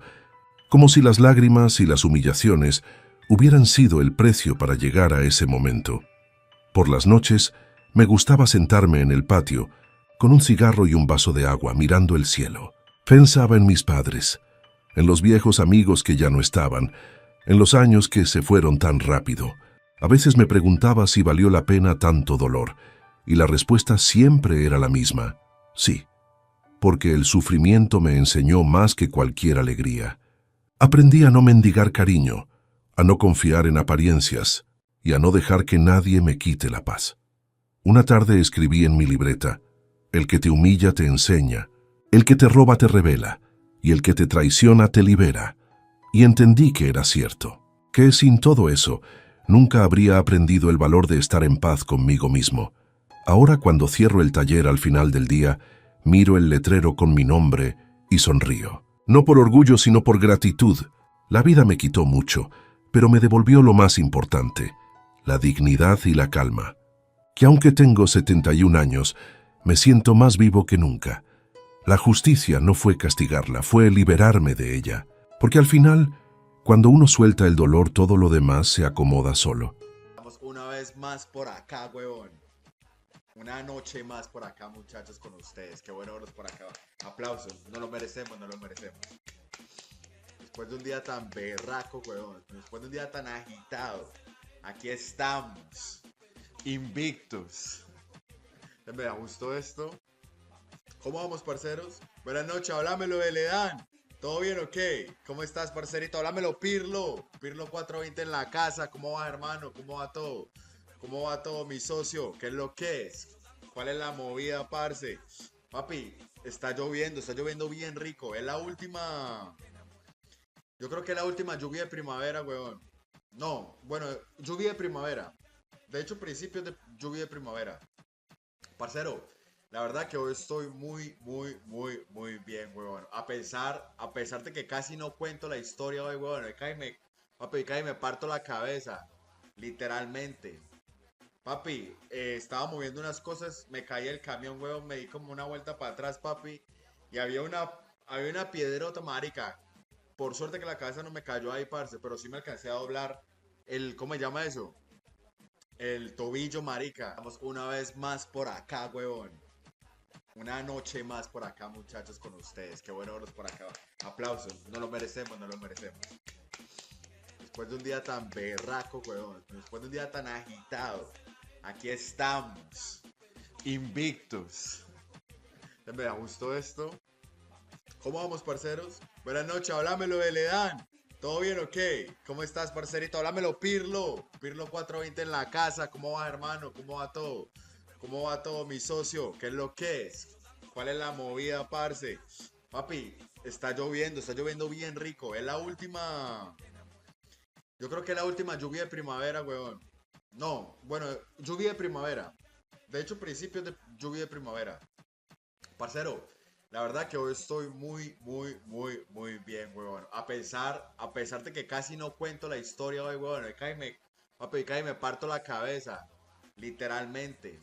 como si las lágrimas y las humillaciones hubieran sido el precio para llegar a ese momento. Por las noches me gustaba sentarme en el patio, con un cigarro y un vaso de agua, mirando el cielo. Pensaba en mis padres, en los viejos amigos que ya no estaban, en los años que se fueron tan rápido. A veces me preguntaba si valió la pena tanto dolor, y la respuesta siempre era la misma: sí, porque el sufrimiento me enseñó más que cualquier alegría. Aprendí a no mendigar cariño, a no confiar en apariencias y a no dejar que nadie me quite la paz. Una tarde escribí en mi libreta: el que te humilla te enseña, el que te roba te revela, y el que te traiciona te libera. Y entendí que era cierto, que sin todo eso nunca habría aprendido el valor de estar en paz conmigo mismo. Ahora, cuando cierro el taller al final del día, miro el letrero con mi nombre y sonrío. No por orgullo, sino por gratitud. La vida me quitó mucho, pero me devolvió lo más importante: la dignidad y la calma. Que aunque tengo 71 años, me siento más vivo que nunca. La justicia no fue castigarla, fue liberarme de ella. Porque al final, cuando uno suelta el dolor, todo lo demás se acomoda solo.
Estamos una vez más por acá, huevón. Una noche más por acá, muchachos, con ustedes. Qué bueno verlos por acá. Aplausos. No lo merecemos, no lo merecemos. Después de un día tan berraco, huevón. Después de un día tan agitado. Aquí estamos. Invictus. Me gustó esto. ¿Cómo vamos, parceros? Buenas noches, háblamelo de Ledan. ¿Todo bien o qué? ¿Cómo estás, parcerito? Háblamelo, Pirlo. Pirlo 420 en la casa. ¿Cómo va, hermano? ¿Cómo va todo? ¿Cómo va todo, mi socio? ¿Qué es lo que es? ¿Cuál es la movida, parce? Papi, está lloviendo bien rico. Es la última... Yo creo que es la última lluvia de primavera, weón. No, bueno, lluvia de primavera. De hecho, principios de lluvia de primavera. Parcero, la verdad que hoy estoy muy bien, weón. A pesar de que casi no cuento la historia hoy, weón. Papi, casi me parto la cabeza. Literalmente. Papi, estaba moviendo unas cosas, me caí el camión, weón, me di como una vuelta para atrás, papi, y había una piedrota, marica. Por suerte que la cabeza no me cayó ahí, parce, pero sí me alcancé a doblar ¿cómo se llama eso? El tobillo, marica. Vamos una vez más por acá, huevón. Una noche más por acá, muchachos, con ustedes. Qué bueno verlos por acá. Aplausos. No lo merecemos, no lo merecemos. Después de un día tan berraco, huevón. Después de un día tan agitado. Aquí estamos. Invictus. Me gustó esto. ¿Cómo vamos, parceros? Buenas noches, háblamelo de Ledán. ¿Todo bien o qué? ¿Cómo estás, parcerito? Háblamelo, Pirlo. Pirlo 420 en la casa. ¿Cómo va, hermano? ¿Cómo va todo? ¿Cómo va todo, mi socio? ¿Qué es lo que es? ¿Cuál es la movida, parce? Papi, está lloviendo bien rico. Es la última. Yo creo que es la última lluvia de primavera, weón. No, bueno, lluvia de primavera. De hecho, principios de lluvia de primavera. Parcero, la verdad que hoy estoy muy bien, weón. A pesar de que casi no cuento la historia hoy, weón. Papi, cae me parto la cabeza. Literalmente.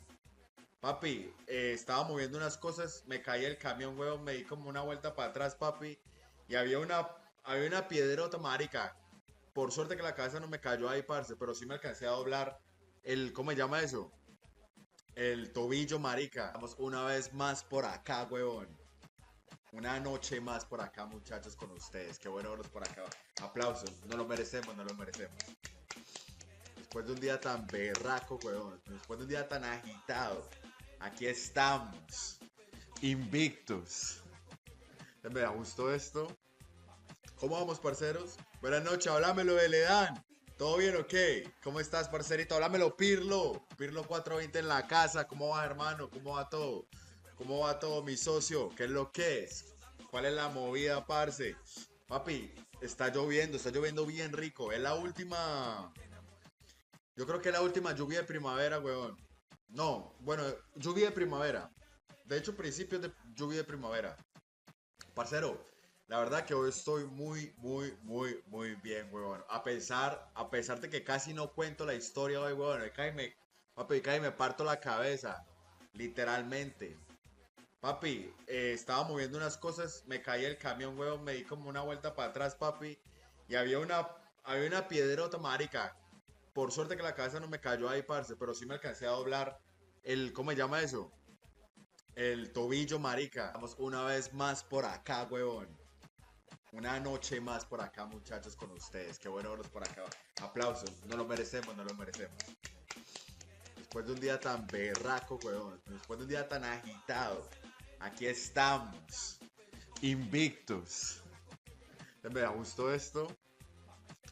Papi, estaba moviendo unas cosas, me caí el camión, weón, me di como una vuelta para atrás, papi. Y había una piedrota, marica. Por suerte que la cabeza no me cayó ahí, parce, pero sí me alcancé a doblar ¿cómo se llama eso? El tobillo, marica. Vamos una vez más por acá, weón. Una noche más por acá, muchachos, con ustedes. Qué bueno verlos por acá. Aplausos. No lo merecemos, no lo merecemos. Después de un día tan berraco, weón. Después de un día tan agitado. Aquí estamos. Invictus. Me gustó esto. ¿Cómo vamos, parceros? Buenas noches, háblamelo de Ledán. ¿Todo bien o qué? ¿Cómo estás, parcerito? Háblamelo, Pirlo. Pirlo 420 en la casa. ¿Cómo va, hermano? ¿Cómo va todo? ¿Cómo va todo, mi socio? ¿Qué es lo que es? ¿Cuál es la movida, parce? Papi, está lloviendo bien rico. Es la última. Yo creo que es la última lluvia de primavera, weón. No, bueno, lluvia de primavera. De hecho, principios de lluvia de primavera. Parcero, la verdad que hoy estoy muy bien, weón. A pesar de que casi no cuento la historia hoy, weón. Papi, cae me parto la cabeza. Literalmente. Papi, estaba moviendo unas cosas, me caí el camión, weón, me di como una vuelta para atrás, papi. Y había una piedrota, marica. Por suerte que la cabeza no me cayó ahí, parce, pero sí me alcancé a doblar ¿cómo se llama eso? El tobillo, marica. Vamos una vez más por acá, weón. Una noche más por acá, muchachos, con ustedes. Qué bueno verlos por acá. Aplausos. No lo merecemos, no lo merecemos. Después de un día tan berraco, weón. Después de un día tan agitado. Aquí estamos. Invictus. Me gustó esto.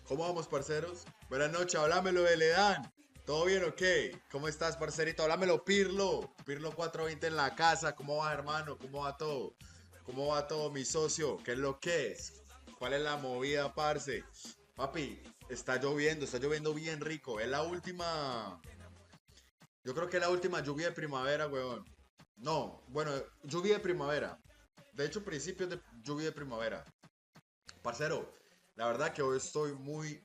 ¿Cómo vamos, parceros? Buenas noches, háblamelo de Ledán. ¿Todo bien o qué? ¿Cómo estás, parcerito? Háblamelo, Pirlo. Pirlo 420 en la casa. ¿Cómo va, hermano? ¿Cómo va todo? ¿Cómo va todo, mi socio? ¿Qué es lo que es? ¿Cuál es la movida, parce? Papi, está lloviendo bien rico. Es la última. Yo creo que es la última lluvia de primavera, weón. No, bueno, lluvia de primavera. De hecho, principios de lluvia de primavera. Parcero, la verdad que hoy estoy muy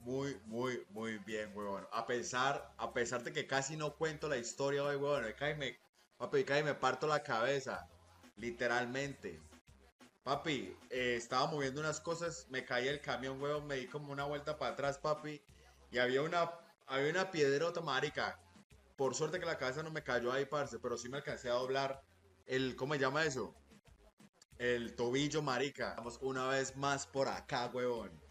bien, weón. A pesar de que casi no cuento la historia hoy, weón. Papi, cae me parto la cabeza. Literalmente. Papi, estaba moviendo unas cosas, me caí el camión, weón, me di como una vuelta para atrás, papi. Y había una piedrota, marica. Por suerte que la cabeza no me cayó ahí, parce, pero sí me alcancé a doblar ¿cómo se llama eso? El tobillo, marica. Vamos una vez más por acá, weón.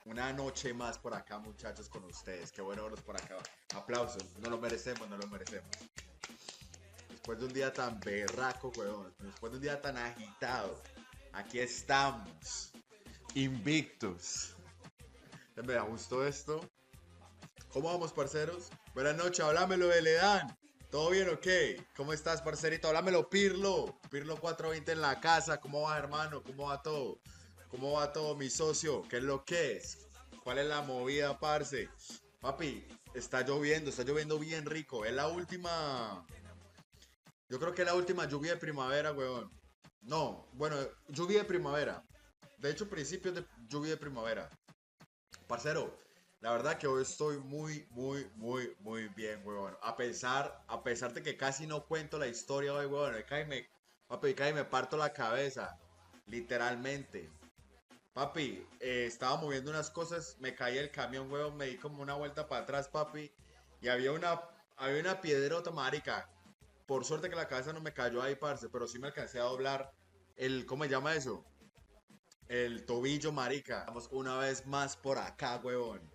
Una noche más por acá, muchachos, con ustedes. Qué bueno verlos por acá. Aplausos. No lo merecemos, no lo merecemos. Después de un día tan berraco, weón. Después de un día tan agitado. Aquí estamos. Invictus. Me gustó esto. ¿Cómo vamos, parceros? Buenas noches, háblamelo de Ledán. ¿Todo bien o qué? ¿Cómo estás, parcerito? Háblamelo, Pirlo. Pirlo 420 en la casa. ¿Cómo va, hermano? ¿Cómo va todo? ¿Cómo va todo, mi socio? ¿Qué es lo que es? ¿Cuál es la movida, parce? Papi, está lloviendo bien rico. Es la última. Yo creo que es la última lluvia de primavera, weón. No, bueno, lluvia de primavera. De hecho, principios de lluvia de primavera. Parcero, la verdad que hoy estoy muy bien, weón. A pesar de que casi no cuento la historia hoy, weón. Papi, cae me parto la cabeza. Literalmente. Papi, estaba moviendo unas cosas, me caí el camión, weón, me di como una vuelta para atrás, papi. Y había una piedrota, marica. Por suerte que la cabeza no me cayó ahí, parce, pero sí me alcancé a doblar ¿cómo se llama eso? El tobillo, marica. Vamos una vez más por acá, huevón.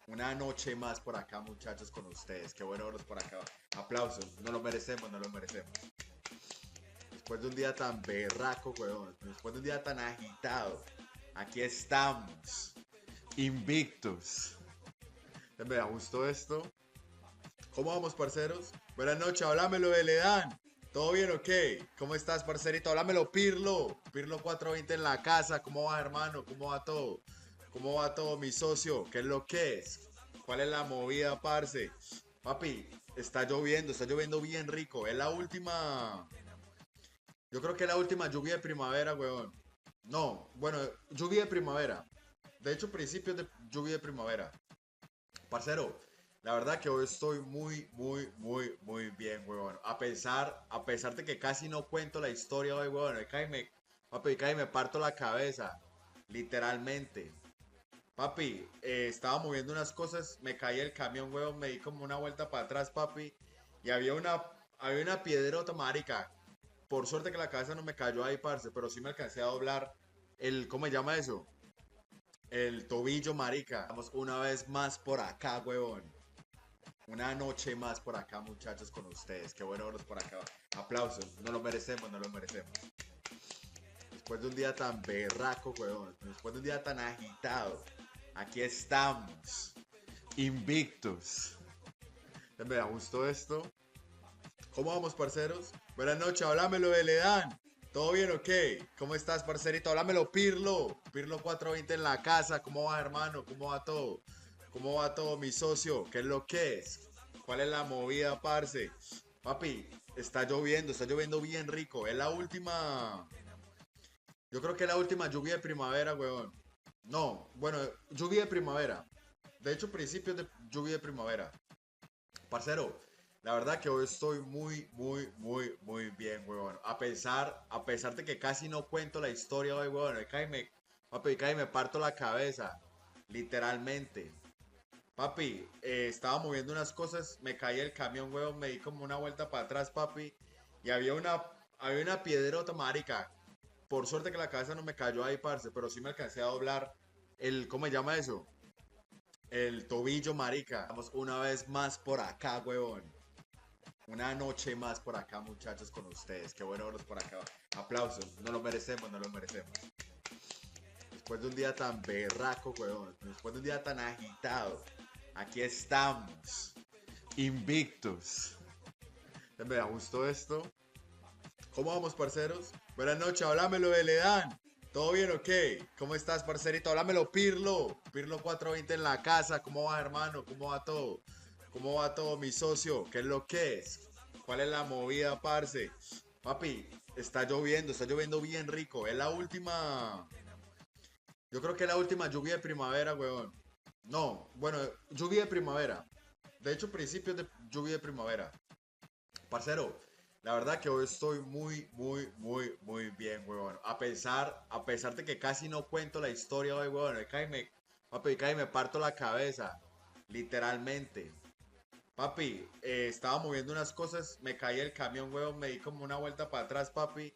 Una noche más por acá, muchachos, con ustedes. Qué bueno verlos por acá. Aplausos. No lo merecemos, no lo merecemos. Después de un día tan berraco, huevón. Después de un día tan agitado. Aquí estamos. Invictos. Me gustó esto. ¿Cómo vamos, parceros? Buenas noches, háblamelo de Ledán. ¿Todo bien o qué? ¿Cómo estás, parcerito? Háblamelo, Pirlo. Pirlo 420 en la casa. ¿Cómo va, hermano? ¿Cómo va todo? ¿Cómo va todo, mi socio? ¿Qué es lo que es? ¿Cuál es la movida, parce? Papi, está lloviendo bien rico. Es la última. Yo creo que es la última lluvia de primavera, weón. No, bueno, lluvia de primavera. De hecho, principios de lluvia de primavera. Parcero, la verdad que hoy estoy muy bien, weón. A pesar de que casi no cuento la historia hoy, weón. Papi, cae me parto la cabeza. Literalmente. Papi, estaba moviendo unas cosas, me caí el camión, weón, me di como una vuelta para atrás, papi. Y había una piedrota, marica. Por suerte que la cabeza no me cayó ahí, parce, pero sí me alcancé a doblar ¿cómo se llama eso? El tobillo, marica. Vamos una vez más por acá, huevón. Una noche más por acá, muchachos, con ustedes. Qué bueno verlos por acá. Aplausos. No lo merecemos, no lo merecemos. Después de un día tan berraco, huevón. Después de un día tan agitado. Aquí estamos. Invictos. Me gustó esto. ¿Cómo vamos, parceros? Buenas noches, háblamelo de Ledán. ¿Todo bien o qué? ¿Cómo estás, parcerito? Háblamelo, Pirlo. Pirlo 420 en la casa. ¿Cómo va, hermano? ¿Cómo va todo? ¿Cómo va todo, mi socio? ¿Qué es lo que es? ¿Cuál es la movida, parce? Papi, está lloviendo bien rico. Es la última. Yo creo que es la última lluvia de primavera, weón. No, bueno, lluvia de primavera. De hecho, principios de lluvia de primavera. Parcero, la verdad que hoy estoy muy bien, weón. A pesar de que casi no cuento la historia hoy, weón. Papi, cae me parto la cabeza. Literalmente. Papi, estaba moviendo unas cosas, me caí el camión, weón, me di como una vuelta para atrás, papi. Y había una piedrota, marica. Por suerte que la cabeza no me cayó ahí, parce, pero sí me alcancé a doblar ¿cómo se llama eso? El tobillo, marica. Vamos una vez más por acá, huevón. Una noche más por acá, muchachos, con ustedes. Qué bueno verlos por acá. Aplausos. No lo merecemos, no lo merecemos. Después de un día tan berraco, huevón. Después de un día tan agitado. Aquí estamos. Invictos. Me gustó esto. ¿Cómo vamos, parceros? Buenas noches, háblamelo de Ledán. ¿Todo bien o qué? ¿Cómo estás, parcerito? Háblamelo, Pirlo. Pirlo 420 en la casa. ¿Cómo va, hermano? ¿Cómo va todo? ¿Cómo va todo, mi socio? ¿Qué es lo que es? ¿Cuál es la movida, parce? Papi, está lloviendo bien rico. Es la última. Yo creo que es la última lluvia de primavera, weón. No, bueno, lluvia de primavera. De hecho, principios de lluvia de primavera. Parcero, la verdad que hoy estoy muy bien, weón. A pesar de que casi no cuento la historia hoy, weón. Papi, cae me parto la cabeza. Literalmente. Papi, estaba moviendo unas cosas, me caí el camión, weón, me di como una vuelta para atrás, papi.